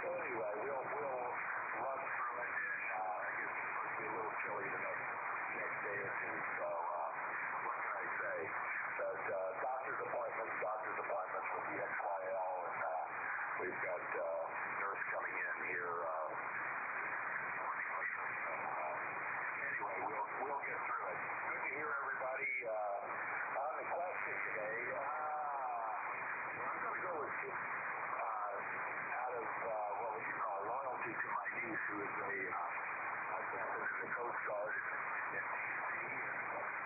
anyway, we'll run through it, and I guess it's supposed to be a little chilly the next day or two. So what can I say? But doctor's appointments with the XYL, and we've got nurse coming in here shortly. So anyway, we'll get through it. Good to hear everybody on the question today. I'm going to go with out of what would you call loyalty to my niece, who is a captain in the Coast Guard in D.C. and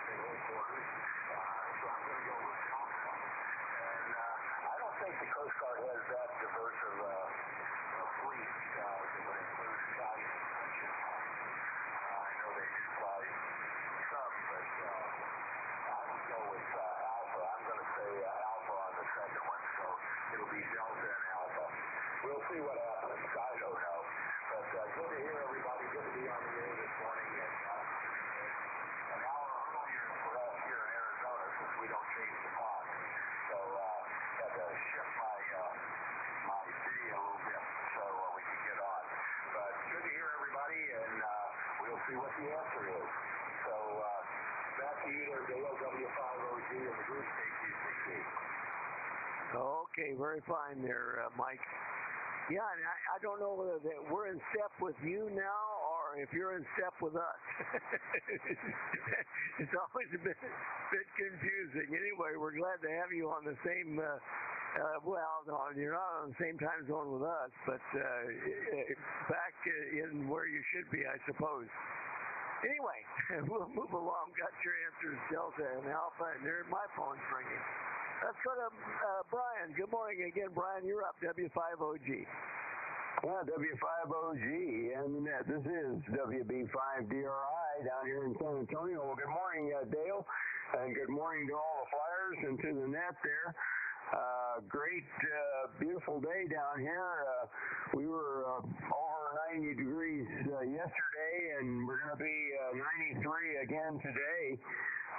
headquarters. So I'm going to go with Alpha. And I don't think the Coast Guard has that diverse of a fleet that would include Italian see what happens. I don't know. But good to hear everybody. Good to be on the air this morning. And an hour earlier for us here in Arizona since we don't change the clock. So had to shift my video a little bit so we can get on. But good to hear everybody, and we'll see what the answer is. So back to you there, Dale, W5OG and the group KQCC. Okay, very fine there, Mike. Yeah, and I don't know whether we're in step with you now or if you're in step with us. It's always a bit confusing. Anyway, we're glad to have you on the same, well, no, you're not on the same time zone with us, but back in where you should be, I suppose. Anyway, we'll move along. Got your answers, Delta and Alpha, and there my phone's ringing. Let's go to Brian. Good morning again, Brian. You're up, W5OG. Yeah, W5OG and the net. This is WB5DRI down here in San Antonio. Well, good morning, Dale, and good morning to all the Flyers and to the net there. Great, beautiful day down here. We were over 90 degrees yesterday, and we're going to be 93 again today.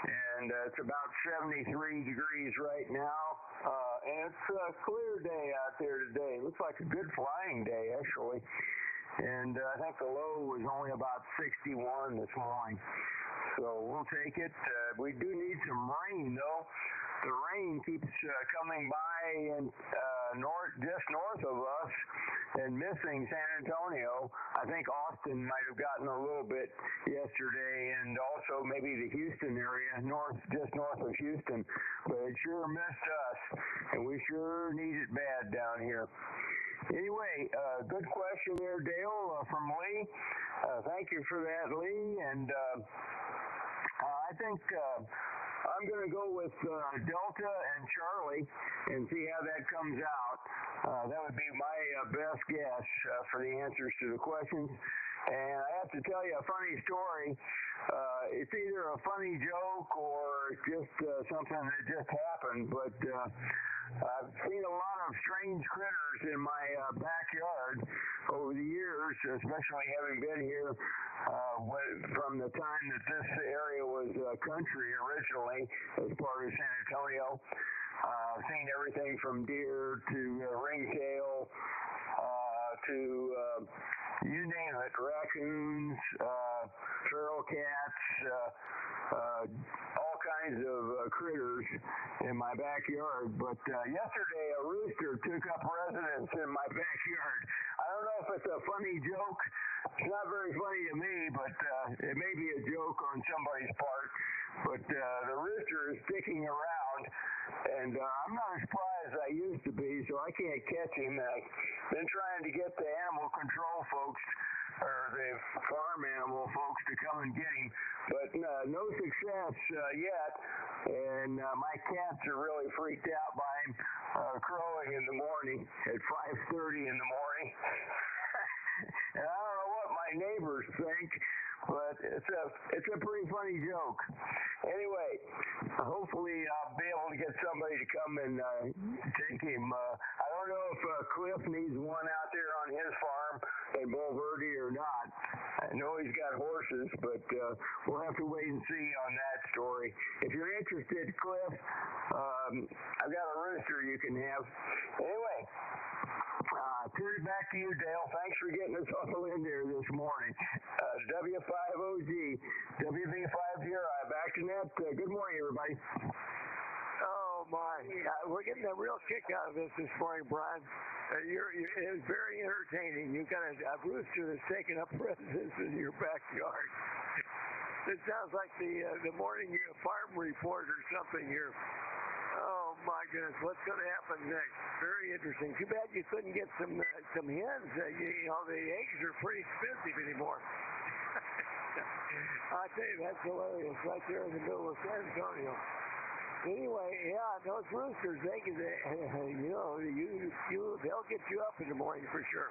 And it's about 73 degrees right now. And it's a clear day out there today. It looks like a good flying day, actually. And I think the low was only about 61 this morning. So we'll take it. We do need some rain, though. The rain keeps coming by and just north of us and missing San Antonio. I think Austin might have gotten a little bit yesterday, and also maybe the Houston area, just north of Houston. But it sure missed us, and we sure need it bad down here. Anyway, good question there, Dale, from Lee. Thank you for that, Lee. And I think I'm going to go with Delta and Charlie and see how that comes out. That would be my best guess for the answers to the questions. And I have to tell you a funny story. It's either a funny joke or just something that just happened, but I've seen a lot of strange critters in my backyard over the years, especially having been here from the time that this area was country originally as part of San Antonio. I've seen everything from deer to ringtail to you name it, raccoons, feral cats, all kinds of critters in my backyard. But yesterday a rooster took up residence in my backyard. I don't know if it's a funny joke. It's not very funny to me, but it may be a joke on somebody's part. But the rooster is sticking around, and I'm not as surprised as I used to be, so I can't catch him. I've been trying to get the animal control folks, or the farm animal folks, to come and get him, but no success yet. And my cats are really freaked out by him crowing in the morning at 5:30 in the morning. And I don't know what my neighbors think, but it's a pretty funny joke. Anyway, hopefully I'll be able to get somebody to come and take him. I don't know if Cliff needs one out there on his farm in Bulverde or not. I know he's got horses, but we'll have to wait and see on that story. If you're interested, Cliff, I've got a rooster you can have. Anyway, turn it back to you, Dale. Thanks for getting us all in there this morning. W5OG, WB5DRI, back to net. Good morning, everybody. Oh, my. We're getting a real kick out of this morning, Brian. It was very entertaining. You've got a rooster that's taking up residence in your backyard. It sounds like the morning farm report or something here. Oh, my goodness. What's going to happen next? Very interesting. Too bad you couldn't get some hens. You know, the eggs are pretty expensive anymore. I tell you, that's hilarious. Right there in the middle of San Antonio. Anyway, yeah, those roosters, they'll get you up in the morning for sure.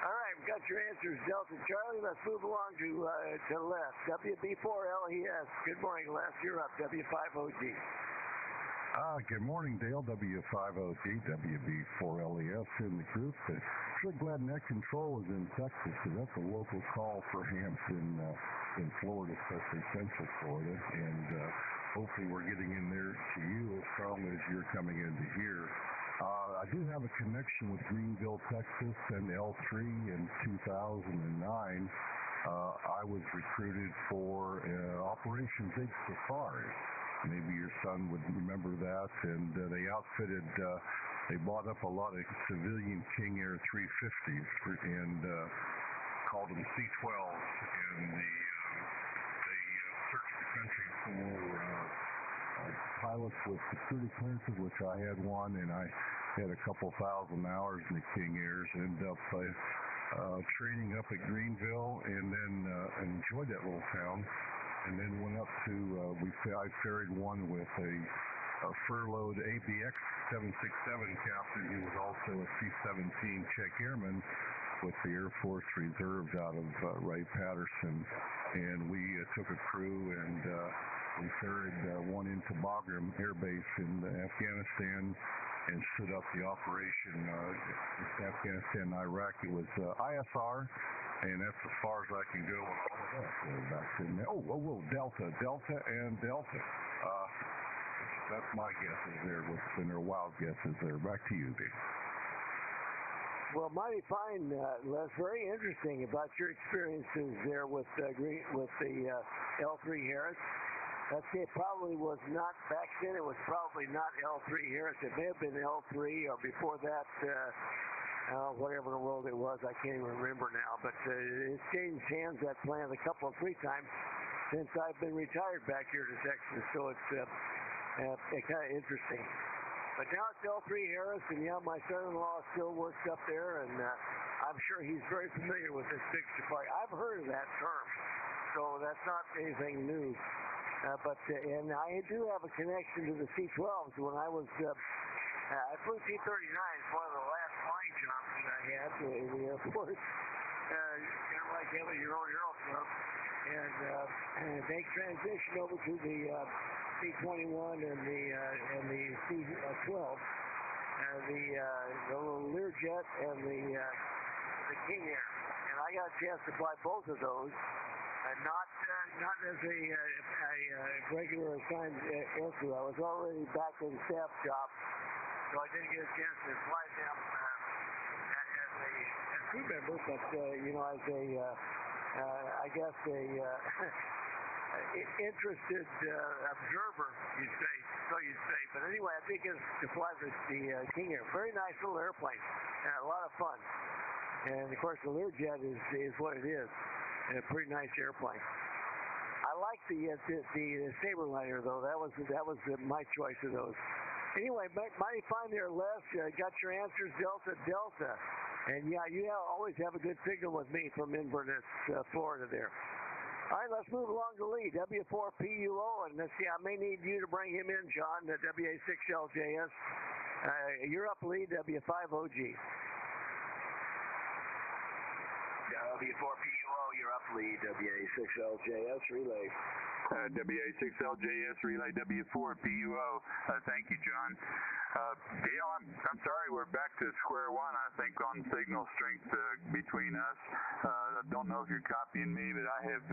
All right, we've got your answers, Delta Charlie. Let's move along to Les. WB4LES. Good morning, Les. You're up, W5OG. Good morning, Dale. W5OG, WB4LES in the group. sure glad Net Control is in Texas, because that's a local call for amps in Florida, especially Central Florida, and hopefully we're getting in there to you as strongly as you're coming into here. I do have a connection with Greenville, Texas, and L3 in 2009. I was recruited for Operation Big Safari. Maybe your son would remember that, and they outfitted, they bought up a lot of civilian King Air 350s and called them C-12s, and they searched the country for pilots with security clearances, which I had one, and I had a couple thousand hours in the King Airs, and ended up training up at Greenville, and then enjoyed that little town, and then went up to, I ferried one with a furloughed ABX 767 captain who was also a C-17 check airman with the Air Force Reserves out of Wright-Patterson, and we took a crew and we ferried one into Bagram Air Base in Afghanistan and stood up the operation in Afghanistan and Iraq. It was ISR, and that's as far as I can go with all of that. Back in there. Delta and Delta. That's my guesses there, and their wild guesses there. Back to you, Dave. Well, mighty fine, Les. Very interesting about your experiences there with the L3 Harris. Let's say it probably was not, back then it was probably not L3 Harris. It may have been L3, or before that, whatever in the world it was, I can't even remember now. But it's changed hands, that plant, three times since I've been retired back here to Texas. So it's kind of interesting. But now it's L3 Harris, and yeah, my son-in-law still works up there, and I'm sure he's very familiar with this Big Safari. I've heard of that term, so that's not anything new. And I do have a connection to the C-12s. When I was, I flew C-39s, one of the last flying jobs that I had in the Air Force. Kind of like having your own Aero Club. And they transitioned over to the C-21 and the C-12, the little Learjet and the King Air. And I got a chance to fly both of those. Not as a regular assigned aircrew. I was already back in staff job, so I didn't get a chance to fly them as a crew member, but as a interested observer, you'd say. But anyway, I think it's to fly the King Air. Very nice little airplane, and a lot of fun. And of course, the Learjet is what it is. And a pretty nice airplane. I like the Saberliner though. That was my choice of those. Anyway, mighty fine there, Les. Got your answers, Delta. And yeah, you always have a good signal with me from Inverness, Florida there. All right, let's move along to Lee, W4PUO, and let's see. I may need you to bring him in, John, the WA6LJS. You're up, Lee, W5OG. W4PUO, you're up, lead, WA6LJS relay. WA6LJS relay, W4PUO. Thank you, John. Dale, I'm sorry we're back to square one, I think, on signal strength between us. I don't know if you're copying me, but I have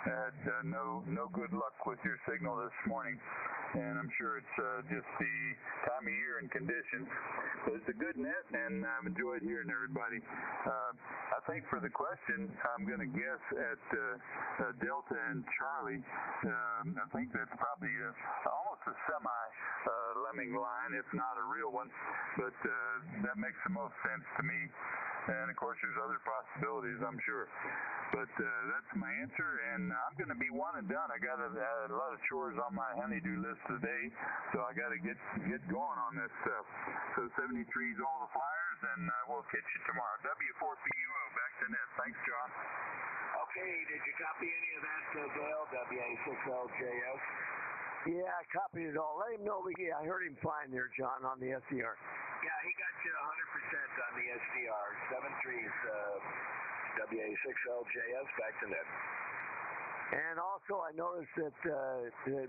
had no good luck with your signal this morning. And I'm sure it's just the time of year and conditions. But it's a good net, and I've enjoyed hearing everybody. I think for the question, I'm going to guess at Delta and Charlie. I think that's probably almost a semi-lemming line, if not a real one. But that makes the most sense to me. And, of course, there's other possibilities, I'm sure. But that's my answer, and I'm going to be one and done. I got a lot of chores on my honey-do list today, so I got to get going on this stuff. So 73's all the flyers, and we'll catch you tomorrow. W4PUO, back to net. Thanks, John. Okay, did you copy any of that, Dale? WA6LJS? Yeah, I copied it all. Let him know. I heard him fine there, John, on the SDR. Yeah, he got you 100% on the SDR. 73's WA6LJS, back to net. And also, I noticed that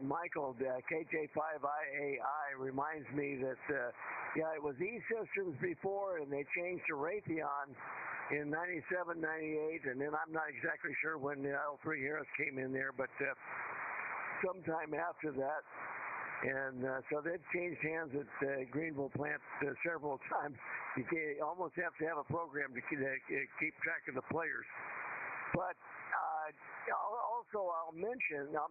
Michael, KJ5IAI, reminds me that, it was E-Systems before, and they changed to Raytheon in 97, 98, and then I'm not exactly sure when the L3 Harris came in there, but sometime after that. And so they've changed hands at Greenville plant several times. You almost have to have a program to keep track of the players. But I'll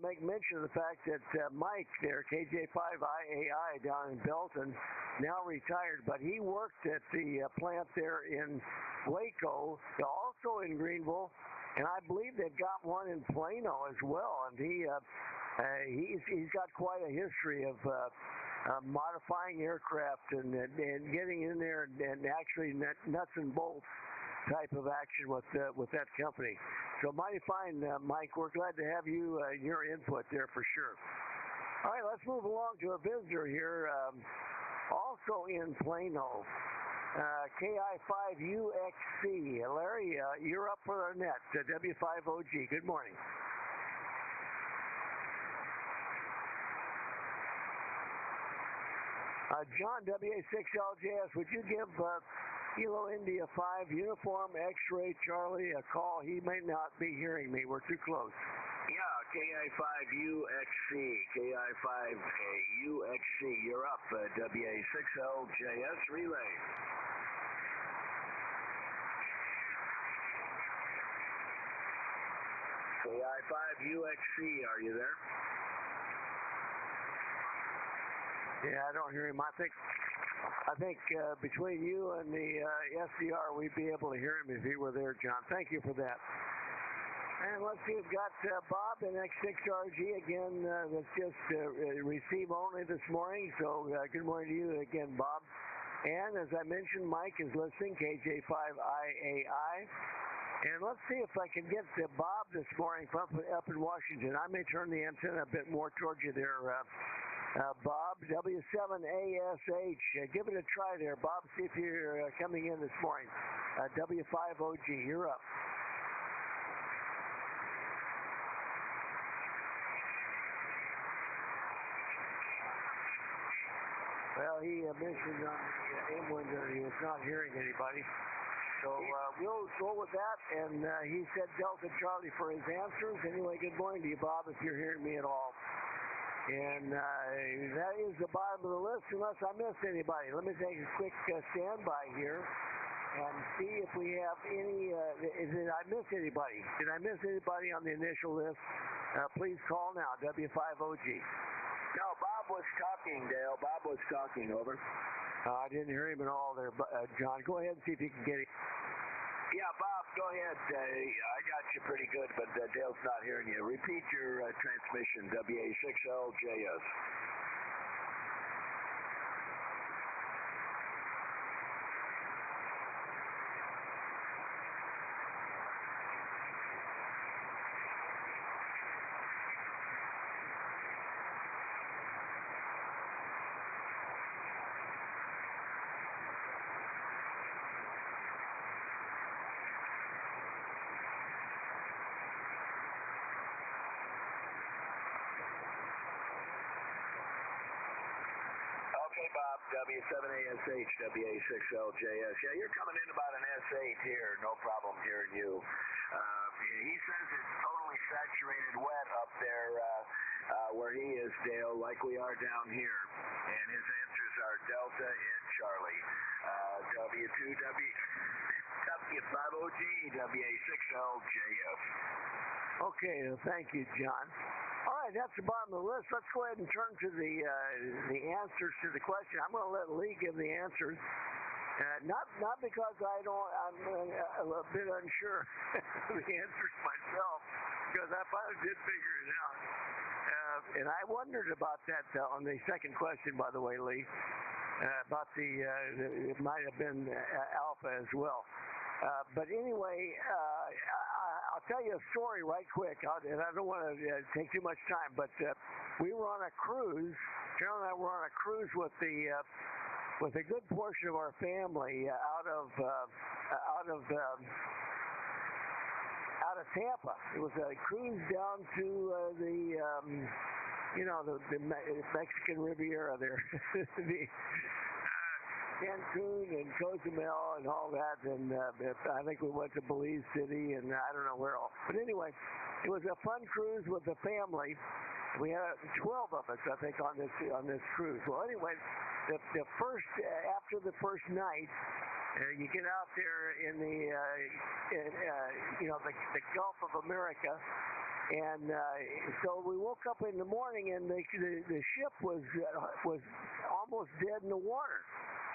make mention of the fact that Mike there, KJ5IAI down in Belton, now retired, but he worked at the plant there in Waco, also in Greenville, and I believe they've got one in Plano as well. And he's got quite a history of modifying aircraft and getting in there and actually nuts and bolts type of action with that company. So mighty fine, Mike. We're glad to have you your input there for sure. All right, let's move along to a visitor here, also in Plano, KI5UXC. Larry, you're up for our net, W5OG. Good morning. John, WA6LJS, would you give Kilo India 5 Uniform X-Ray Charlie a call? He may not be hearing me. We're too close. Yeah, KI5UXC, KI5UXC, you're up, WA6LJS relay. KI5UXC, are you there? Yeah, I don't hear him. I think between you and the SDR, we'd be able to hear him if he were there, John. Thank you for that. And let's see, we've got Bob in X6RG again. That's just receive only this morning. So good morning to you again, Bob. And as I mentioned, Mike is listening, KJ5IAI. And let's see if I can get to Bob this morning up in Washington. I may turn the antenna a bit more towards you there, Bob, W7ASH. Give it a try there, Bob. See if you're coming in this morning. W5OG, you're up. Well, he mentioned on the AIM window he was not hearing anybody. So we'll go with that. And he said Delta Charlie for his answers. Anyway, good morning to you, Bob, if you're hearing me at all. And that is the bottom of the list, unless I missed anybody. Let me take a quick standby here and see if we have any. Did I miss anybody? Did I miss anybody on the initial list? Please call now, W5OG. No, Bob was talking, Dale. Bob was talking, over. I didn't hear him at all there, John. Go ahead and see if you can get him. Yeah, Bob, go ahead. I got you pretty good, but Dale's not hearing you. Repeat your transmission, WA6LJS. Okay, Bob, W7ASH, WA6LJS. Yeah, you're coming in about an S8 here. No problem hearing you. He says it's totally saturated wet up there where he is, Dale, like we are down here. And his answers are Delta and Charlie. W5OG, WA6LJS. Okay, thank you, John. All right, that's the bottom of the list. Let's go ahead and turn to the answers to the question. I'm going to let Lee give the answers. Not because I'm a bit unsure of the answers myself, because I finally did figure it out. And I wondered about that on the second question, by the way, Lee, about it might have been Alpha as well. But anyway, I'll tell you a story right quick, and I don't want to take too much time, but we were on a cruise. Carol and I were on a cruise with a good portion of our family out of out of Tampa. It was a cruise down to the Mexican Riviera there, the Cancun and Cozumel and all that, and I think we went to Belize City and I don't know where all. But anyway, it was a fun cruise with the family. We had 12 of us, I think, on this cruise. Well, anyway, the first after the first night, you get out there in the Gulf of America, and so we woke up in the morning and the ship was almost dead in the water.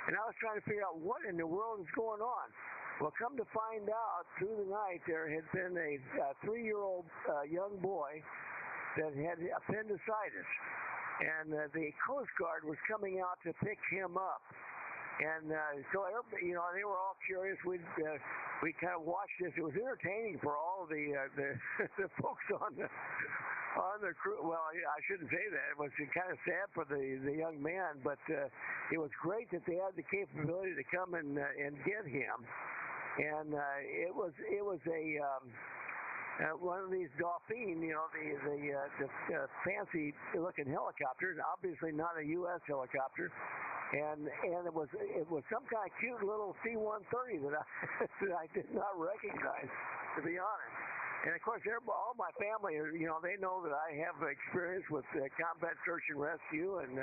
And I was trying to figure out what in the world is going on. Well, come to find out, through the night there had been a 3-year-old young boy that had appendicitis, and the Coast Guard was coming out to pick him up. And so they were all curious. We kind of watched this. It was entertaining for all the the folks on the crew. Well, I shouldn't say that. It was kind of sad for the young man, but it was great that they had the capability to come and get him. And it was one of these Dauphine, the fancy looking helicopters. Obviously not a U.S. helicopter. And it was some kind of cute little C-130 that I did not recognize, to be honest. And of course, all my family, they know that I have experience with combat search and rescue and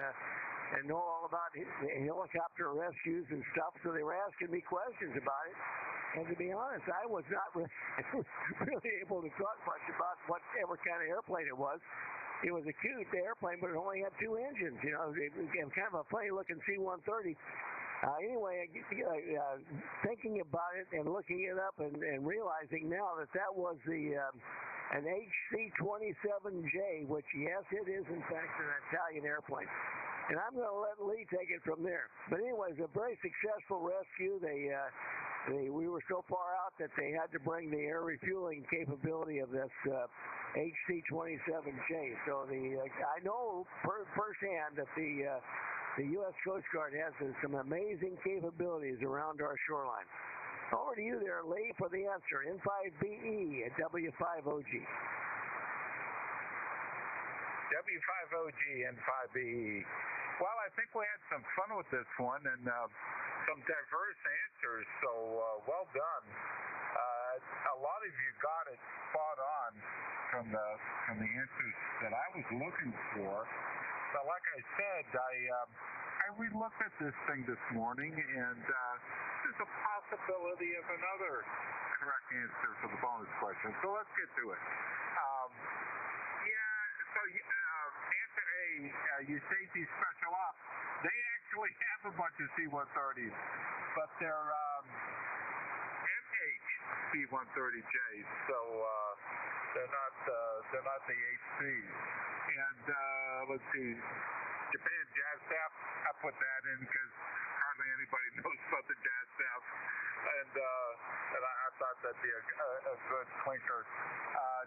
know all about helicopter rescues and stuff. So they were asking me questions about it. And to be honest, I was not really able to talk much about whatever kind of airplane it was. It was a cute airplane, but it only had 2 engines. It was kind of a funny-looking C-130. Anyway, thinking about it and looking it up and realizing now that was an HC-27J, which, yes, it is, in fact, an Italian airplane. And I'm going to let Lee take it from there. But anyway, it was a very successful rescue. We were so far out that they had to bring the air refueling capability of this HC-27J. So I know firsthand that the U.S. Coast Guard has some amazing capabilities around our shoreline. Over to you there, Lee, for the answer. N5BE at W5OG. W5OG N5BE. Well, I think we had some fun with this one and some diverse answers, so well done. A lot of you got it spot on from the answers that I was looking for. But like I said, I re-looked at this thing this morning, and there's a possibility of another correct answer for the bonus question. So let's get to it. Answer A, USAC Special Ops, they actually have a bunch of C-130s, but they're MH C-130Js, so they're not the HCs. And let's see, Japan Jazz Staff, I put that in because hardly anybody knows about the Jazz Staff, and I thought that'd be a good clinker.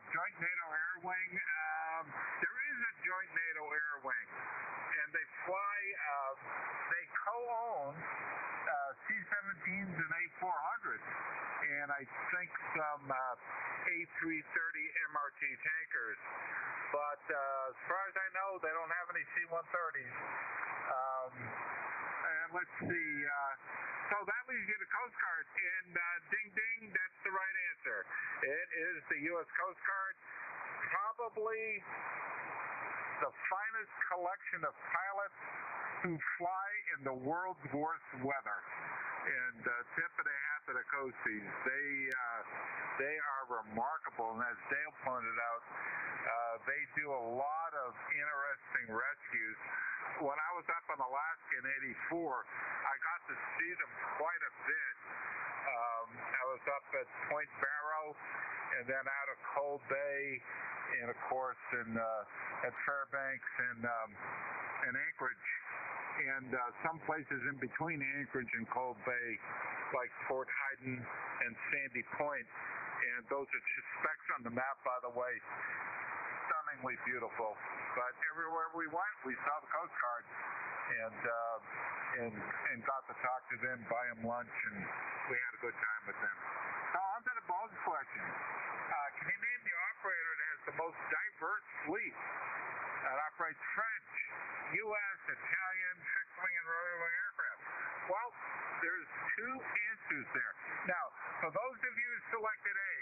Joint NATO Air Wing, there is a Joint NATO Air Wing, and they fly, they co-own C-17s and A-400s, and I think some A-330 MRT tankers. But as far as I know, they don't have any C-130s. And let's see. So that leaves you the Coast Guard. And ding, ding, that's the right answer. It is the U.S. Coast Guard. Probably the finest collection of pilots who fly in the world's worst weather. And tip of the hat to the Coasties. They are remarkable. And as Dale pointed out, they do a lot of interesting rescues. When I was up in Alaska in '84, I got to see them quite a bit. I was up at Point Barrow and then out of Cold Bay, and of course at Fairbanks and Anchorage, and some places in between Anchorage and Cold Bay, like Fort Hyden and Sandy Point. And those are just specks on the map, by the way. Stunningly beautiful. But everywhere we went, we saw the Coast Guard, and got to talk to them, buy them lunch, and we had a good time with them. So on to the bonus question. most diverse fleet that operates French, U.S., Italian, fixed-wing, and rotary-wing aircraft? Well, there's two answers there. Now, for those of you who selected A,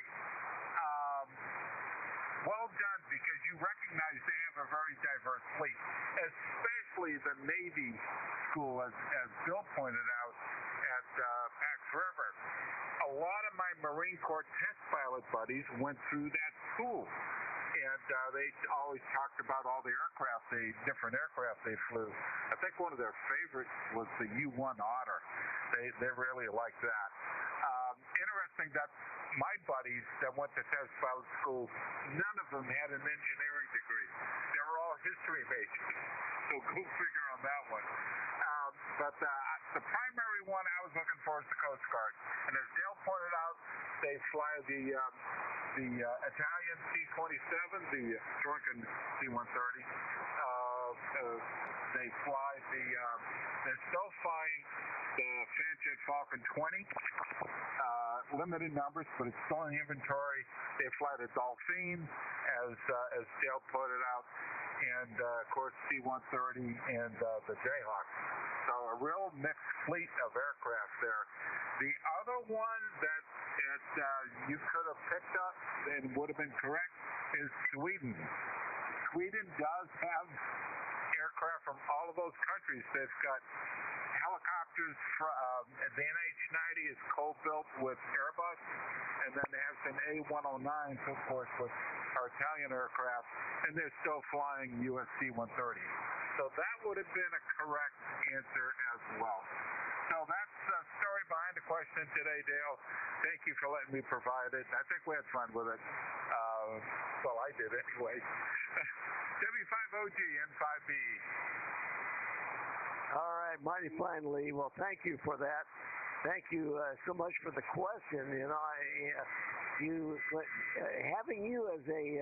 well done, because you recognize they have a very diverse fleet, especially the Navy school, as Bill pointed out at Pax River. A lot of my Marine Corps test pilot buddies went through that school, and they always talked about all the different aircraft they flew. I think one of their favorites was the U-1 Otter. They really liked that. Interesting that my buddies that went to test pilot school, none of them had an engineering degree. They were all history majors. So go figure on that one. But the primary one I was looking for is the Coast Guard. And as Dale pointed out, they fly the Italian C-27, the drunken C-130. They fly they're still flying the Fanjet Falcon 20. Limited numbers, but it's still in inventory. They fly the Dolphin, as Dale pointed out, and of course C-130 and the Jayhawk. So a real mixed fleet of aircraft there. The other one that you could have picked up and would have been correct is Sweden. Sweden does have aircraft from all of those countries. They've got helicopters from the NH-90 is co-built with Airbus, and then they have some A109s, of course, with our Italian aircraft, and they're still flying US C-130. So that would have been a correct answer as well. So that's the story behind the question today, Dale. Thank you for letting me provide it. I think we had fun with it. Well, I did anyway. W5OG N5B. All right, mighty fine, Lee. Well, thank you for that. Thank you so much for the question. You know, having you as a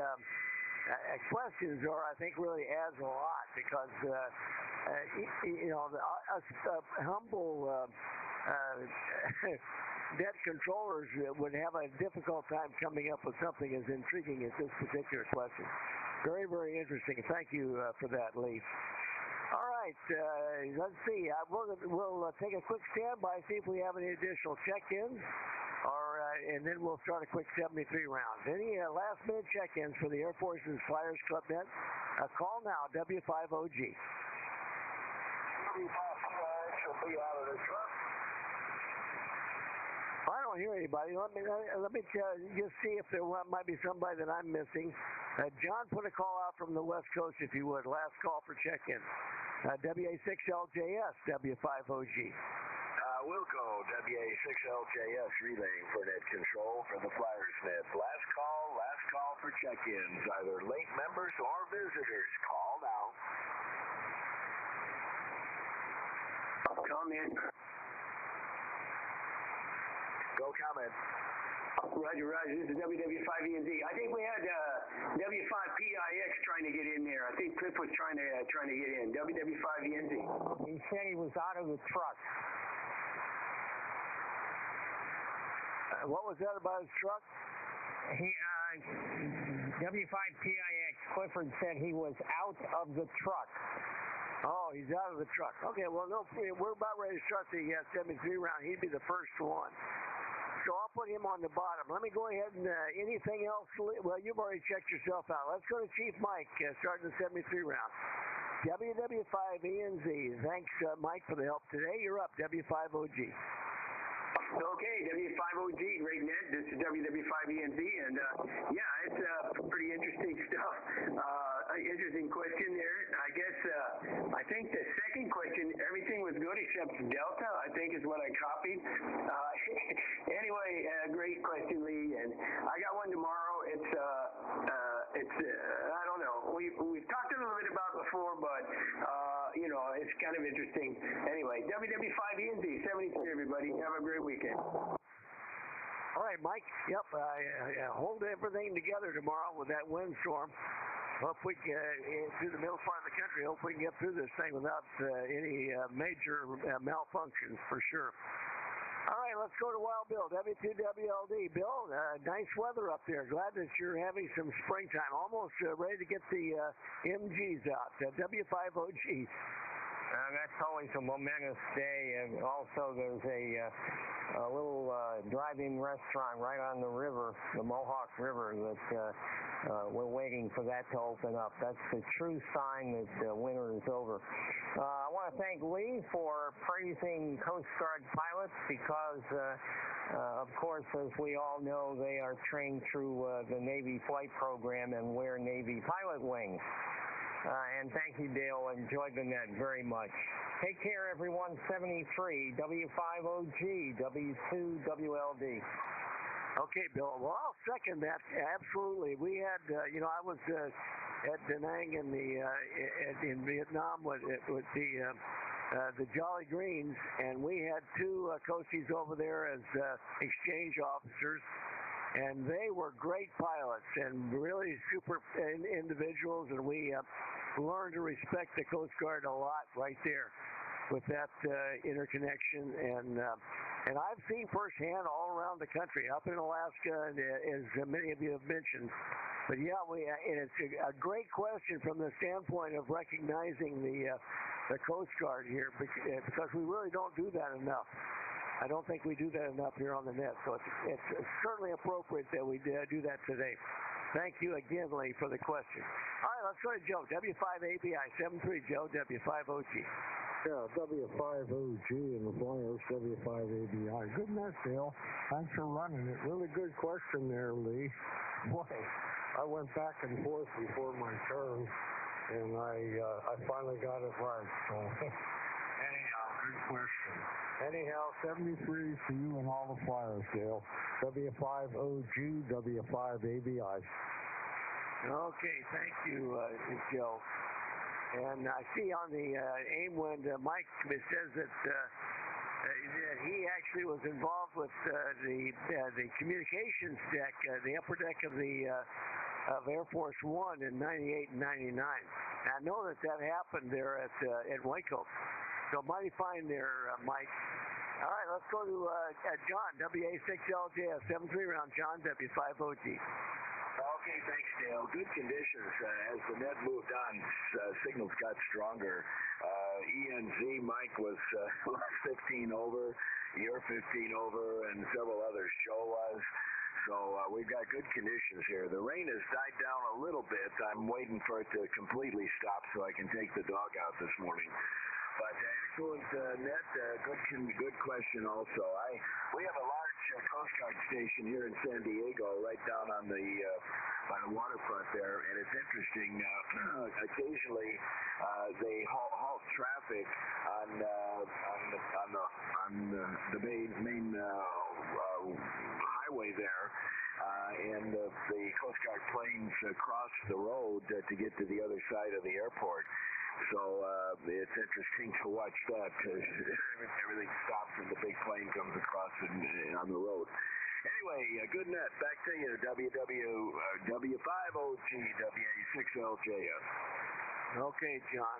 questions, or I think really adds a lot, because you know, us humble debt controllers would have a difficult time coming up with something as intriguing as this particular question. Very, very interesting. Thank you for that, Lee. All right, let's see. We'll take a quick standby, see if we have any additional check-ins, and then we'll start a quick 73 round. Any last-minute check-ins for the Air Force's Flyers Club Net? Call now, W5OG. W5PIX will be out of the truck. I don't hear anybody. Let me just see if there might be somebody that I'm missing. John, put a call out from the West Coast, if you would. Last call for check-in. WA6LJS, W5OG. Wilco, WA6LJS, relaying for net control for the Flyers Net. Last call for check-ins, either late members or visitors. Call now. Comment. Go comment. Roger, this is WW5ENZ. I think we had W5PIX trying to get in there. I think Cliff was trying to get in. WW5ENZ. He said he was out of the truck. What was that about his truck? W5PIX Clifford said he was out of the truck. Oh, he's out of the truck. Okay, well, no, we're about ready to start the 73 round. He'd be the first one. So I'll put him on the bottom. Let me go ahead and anything else? Well, you've already checked yourself out. Let's go to Chief Mike, starting the 73 round. WW5ENZ. Thanks, Mike, for the help today. You're up, W5OG. Okay, W5OG, great net. This is WW5ENZ, and yeah, it's pretty interesting stuff. Interesting question there. I think the second question, everything was good except Delta, I think is what I copied. Anyway, great question, Lee, and I got one tomorrow. It's I don't know. We've talked a little bit about it before, but you know, it's kind of interesting. Anyway, WW5ENZ, 73, everybody. Have a great weekend. All right, Mike. Yep. Hold everything together tomorrow with that windstorm. Hope we can, through the middle part of the country, hope we can get through this thing without any major malfunctions, for sure. All right, let's go to Wild Bill, W2WLD. Bill, nice weather up there. Glad that you're having some springtime. Almost ready to get the MGs out. W5OG. That's always a momentous day, and also there's a little drive-in restaurant right on the river, the Mohawk River, that we're waiting for that to open up. That's the true sign that winter is over. I want to thank Lee for praising Coast Guard pilots because, of course, as we all know, they are trained through the Navy flight program and wear Navy pilot wings. And thank you, Dale. Enjoyed the net very much. Take care, everyone. 73, W5OG, W2WLD. Okay, Bill. Well, I'll second that. Absolutely. We had, I was at Da Nang in Vietnam with the Jolly Greens, and we had two coasties over there as exchange officers. And they were great pilots and really super individuals, and we learned to respect the Coast Guard a lot right there with that interconnection. And I've seen firsthand all around the country, up in Alaska, as many of you have mentioned. But yeah, and it's a great question from the standpoint of recognizing the Coast Guard here, because we really don't do that enough. I don't think we do that enough here on the net, so it's certainly appropriate that we do that today. Thank you again, Lee, for the question. All right, let's go to Joe, W5ABI, 73, Joe, W5OG. Yeah, W5OG and the Flyers, W5ABI. Good net, Dale. Thanks for running it. Really good question there, Lee. Boy, I went back and forth before my turn, and I finally got it right. So, anyhow, good question. Anyhow, 73 to you and all the Flyers, Dale. W5OG, W5ABI. Okay, thank you, Joe. And I see on the AIM wind, Mike says that he actually was involved with the communications deck, the upper deck of Air Force One in '98 and '99. I know that happened there at Waco. So mighty fine there, Mike. All right, let's go to John, WA6LJS, 73 round, John, W5OG. Okay, thanks, Dale. Good conditions. As the net moved on, signals got stronger. ENZ Mike was 15 over, you're 15 over, and several others. Joe was. So we've got good conditions here. The rain has died down a little bit. I'm waiting for it to completely stop so I can take the dog out this morning. But excellent net, good question also. We have a large Coast Guard station here in San Diego, right down on the by the waterfront there, and it's interesting. Occasionally, they halt traffic on the main highway there. And the Coast Guard planes cross the road to get to the other side of the airport. So it's interesting to watch that. Everything stops and the big plane comes across on the road. Anyway, good net. Back to you, W5OG, WA6LJS. Okay, John.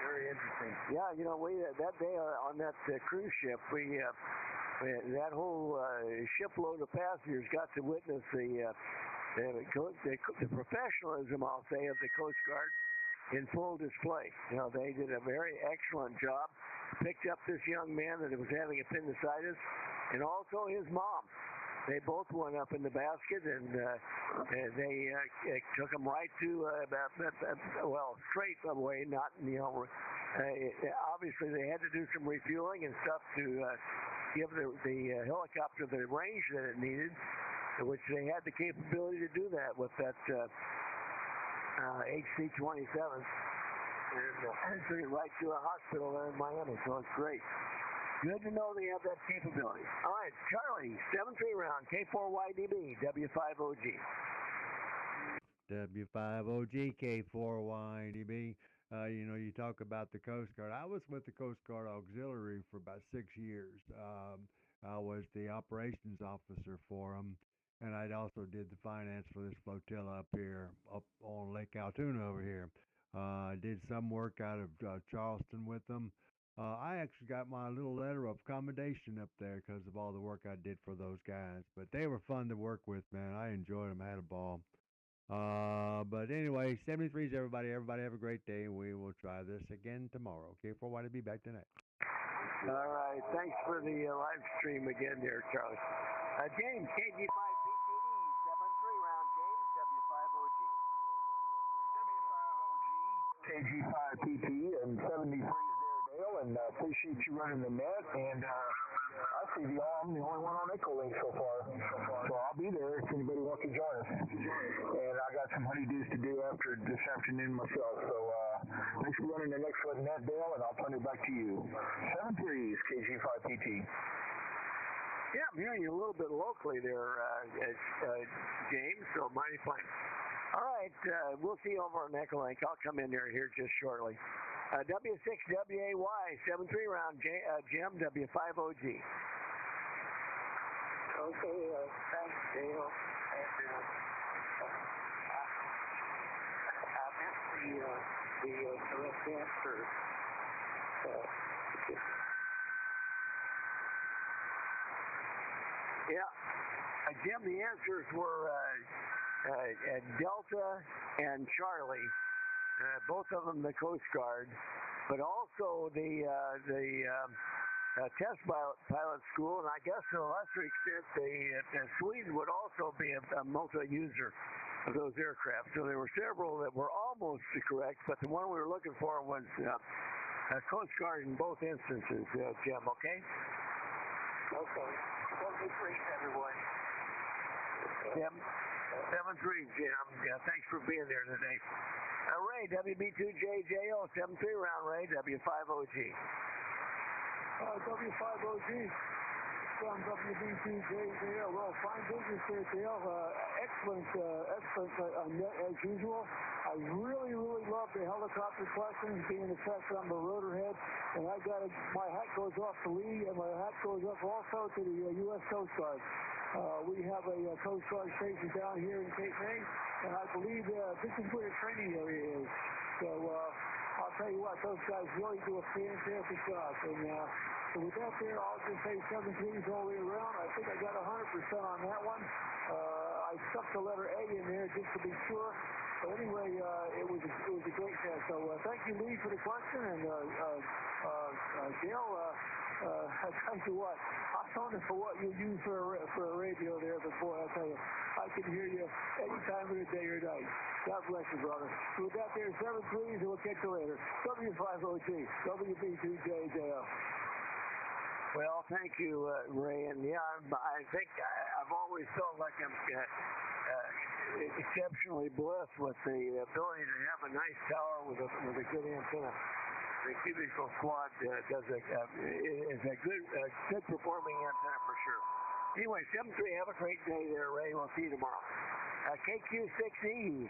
Very interesting. Yeah, that day on that cruise ship, that whole shipload of passengers got to witness the professionalism, I'll say, of the Coast Guard in full display. They did a very excellent job. Picked up this young man that was having appendicitis, and also his mom. They both went up in the basket, and they took them right to straight away. Not obviously they had to do some refueling and stuff to give the helicopter the range that it needed, which they had the capability to do that with that HC-27, and took it right to a hospital there in Miami. So it's great. Good to know they have that capability. All right, Charlie, 7-3 round, K4YDB, W5OG. W5OG, K4YDB. You talk about the Coast Guard. I was with the Coast Guard Auxiliary for about 6 years. I was the operations officer for them, and I also did the finance for this flotilla up here, up on Lake Altoona over here. I did some work out of Charleston with them. I actually got my little letter of commendation up there because of all the work I did for those guys. But they were fun to work with, man. I enjoyed them. I had a ball. But anyway, 73s, everybody. Everybody have a great day. We will try this again tomorrow. K4Y to be back tonight. All right. Thanks for the live stream again there, Charlie. James, KG5PT, 7-3 round. James, W5OG. KG5PT and 73s there, Dale, and appreciate you running the net. And I see I'm the only one on Echolink so far. So I'll be there if anybody wants to join us. And I got some honeydews to do after this afternoon myself. So thanks for running the next one net, Dale, and I'll turn it back to you. 73s, KG5PT. Yeah, I'm hearing you a little bit locally there, James, so mighty fine. All right, we'll see you over on Echolink. I'll come in there here just shortly. W6WAY, 7-3 round, Jim, W5OG. Okay, thanks, Dale. And I missed the correct answer. Yeah, Jim, the answers were Delta and Charlie, both of them the Coast Guard, but also the test pilot school, and I guess to a lesser extent, the Sweden would also be a multi-user of those aircraft. So there were several that were almost correct, but the one we were looking for was Coast Guard in both instances, Jim, okay? Okay. 73, everyone. Jim, 7-3, Jim. Yeah, thanks for being there today. Ray, WB2JJO, 7-3 round, Ray, W5OG. W5OG from WB2JJO. Well, fine business there, Dale. Excellent net as usual. I really love the helicopter questions being assessed on the rotor head. And my hat goes off to Lee, and my hat goes up also to the U.S. Coast Guard. We have a Coast Guard station down here in Cape May, and I believe this is where the training area is. So I'll tell you what, those guys really do a fantastic job. And so with that there, I'll just say 7-3s all the way around. I think I got 100% on that one. I stuck the letter A in there just to be sure. But anyway, it was a great test. So thank you, Lee, for the question. And Dale, I tell you what, I don't know what you use for a radio there, but boy, I tell you, I can hear you any time of the day or night. God bless you, brother. So with that there, 7-3s, and we'll catch you later. W5OG, WB2JJO. Well, thank you, Ray. And yeah, I think I've always felt like I'm exceptionally blessed with the ability to have a nice tower with a good antenna. The Cubicle Squad is a good performing antenna for sure. Anyway, 7-3, have a great day there, Ray. We'll see you tomorrow. KQ6E,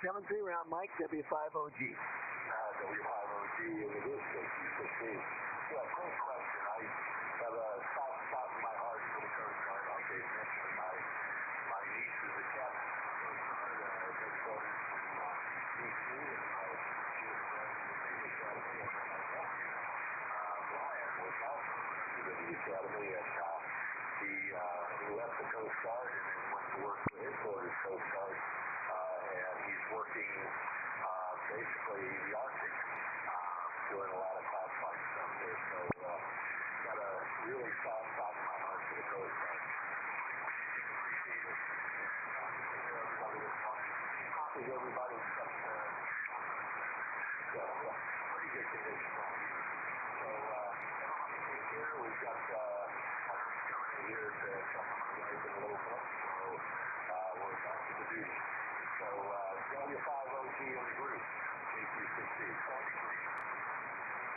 7-3 round, Mike, W5OG. W5OG, and it is KQ6E. Yeah, great question. I have a soft spot in my heart for the Coast Guard. Like they mentioned, my niece is a captain in the Coast Guard, headquarters from D.C., and she was running the Navy Academy, and then my nephew, Brian, was also running the Navy Academy, and he left the Coast Guard and then went to work for headquarters Coast Guard, and he's working basically the Arctic, doing a lot of classified stuff there. So got a really soft spot in my heart for the Coast Guard. Appreciate it. Everybody this morning. Copies everybody except pretty good condition on here. So everybody take care. We've got coming in here to check on my guys in a little bit. So we're back to the duty. So W5OG in the group. KQ6E.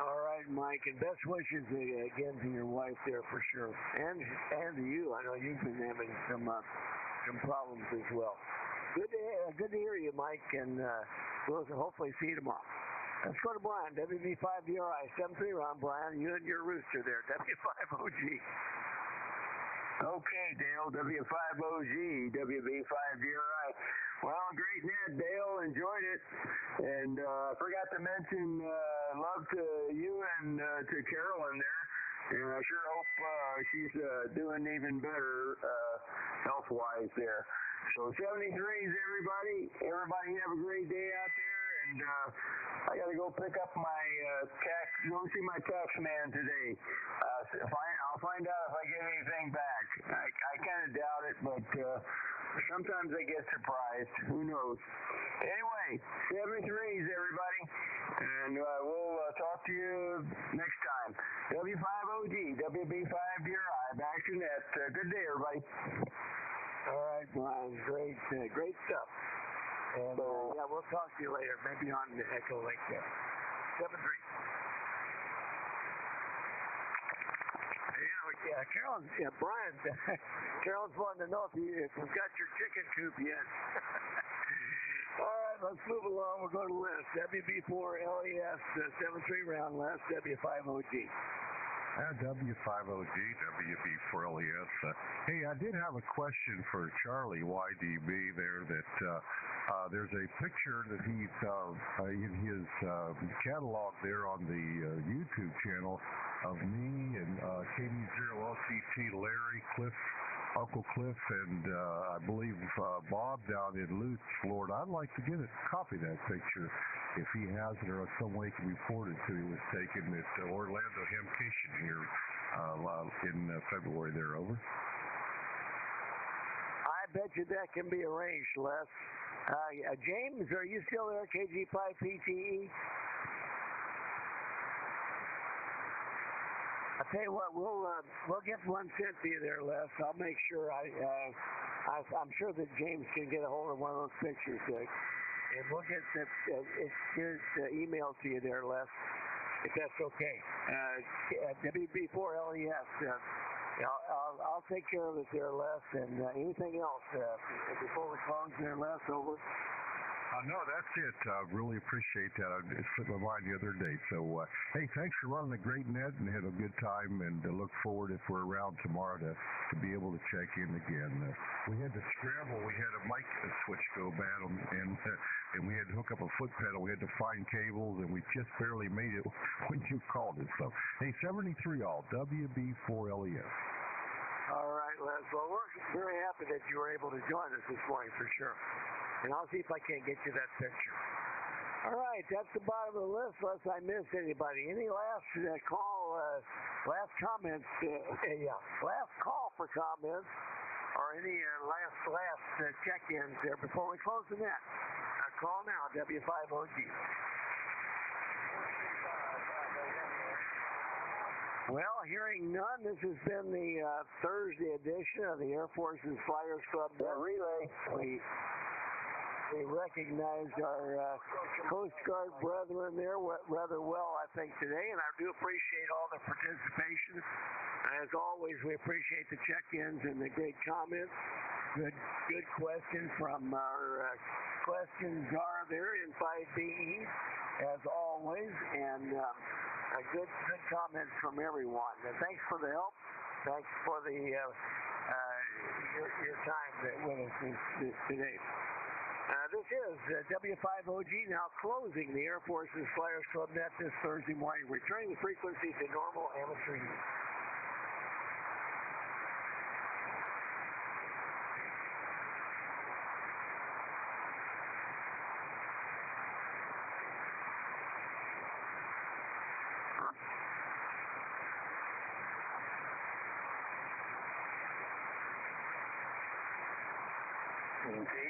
All right, Mike, and best wishes again to your wife there for sure, and to you. I know you've been having some problems as well. Good to hear you, Mike, and we'll hopefully see you tomorrow. Let's go to Brian, WB5DRI, 7-3 round, Brian. You and your rooster there, W5OG. Okay, Dale, W5OG, WB5DRI. Well, great net, Dale. Enjoyed it. And forgot to mention love to you and to Carolyn there. And I sure hope she's doing even better health-wise there. So 73s, everybody. Everybody have a great day out there. And I got to go pick up my go see my tax man today. I'll find out if I get anything back. I kind of doubt it, but sometimes I get surprised. Who knows? Anyway, 73s, everybody. And we'll talk to you next time. W5OG, WB5DRI, back to net. Good day, everybody. All right, Brian. Great stuff. And yeah, we'll talk to you later, maybe on the Echo Lake there. 7-3. Yeah, Carolyn, Brian, Carolyn's wanting to know if you've got your chicken coop yet. All right, let's move along. We'll go to Les. WB4LES, 7-3 round, Les, W5OG. W5OG, WB4LES. Hey, I did have a question for Charlie YDB there that there's a picture that he's in his catalog there on the YouTube channel of me and KD0LCT, Larry, Cliff, Uncle Cliff, and I believe Bob down in Lutz, Florida. I'd like to get a copy of that picture if he has it or some way can report it to him. It was taken at Orlando Hempcation here in February there, over. I bet you that can be arranged, Les. James, are you still there, KG5PTE? I'll tell you what, we'll get one sent to you there, Les. I'll make sure I'm sure that James can get a hold of one of those pictures, and we'll get that email to you there, Les, if that's okay. WB4LES. I'll take care of it there, Les. And anything else before we close there, Les? Over. No, that's it. Really appreciate that. It slipped my mind the other day. So, hey, thanks for running a great net and had a good time. And look forward, if we're around tomorrow, to be able to check in again. We had to scramble. We had a mic switch go bad, and we had to hook up a foot pedal. We had to find cables, and we just barely made it when you called it. So, hey, 73 all, WB4LES. All right, Les. Well, we're very happy that you were able to join us this morning for sure. And I'll see if I can't get you that picture. All right, that's the bottom of the list, unless I missed anybody. Any last last comments? Last call for comments, or any last check-ins there before we close the net? Call now, W5OG. Well, hearing none, this has been the Thursday edition of the Air Force's Flyers Club Relay. We recognized our Coast Guard brethren there rather well, I think, today, and I do appreciate all the participation. As always, we appreciate the check-ins and the great comments. Good question from our question czar there in 5BE, as always, and good comments from everyone. And thanks for the help. Thanks for the your time with us today. This is W5OG now closing the Air Force's Flyers Club Net this Thursday morning, returning the frequency to normal amateur use. Okay,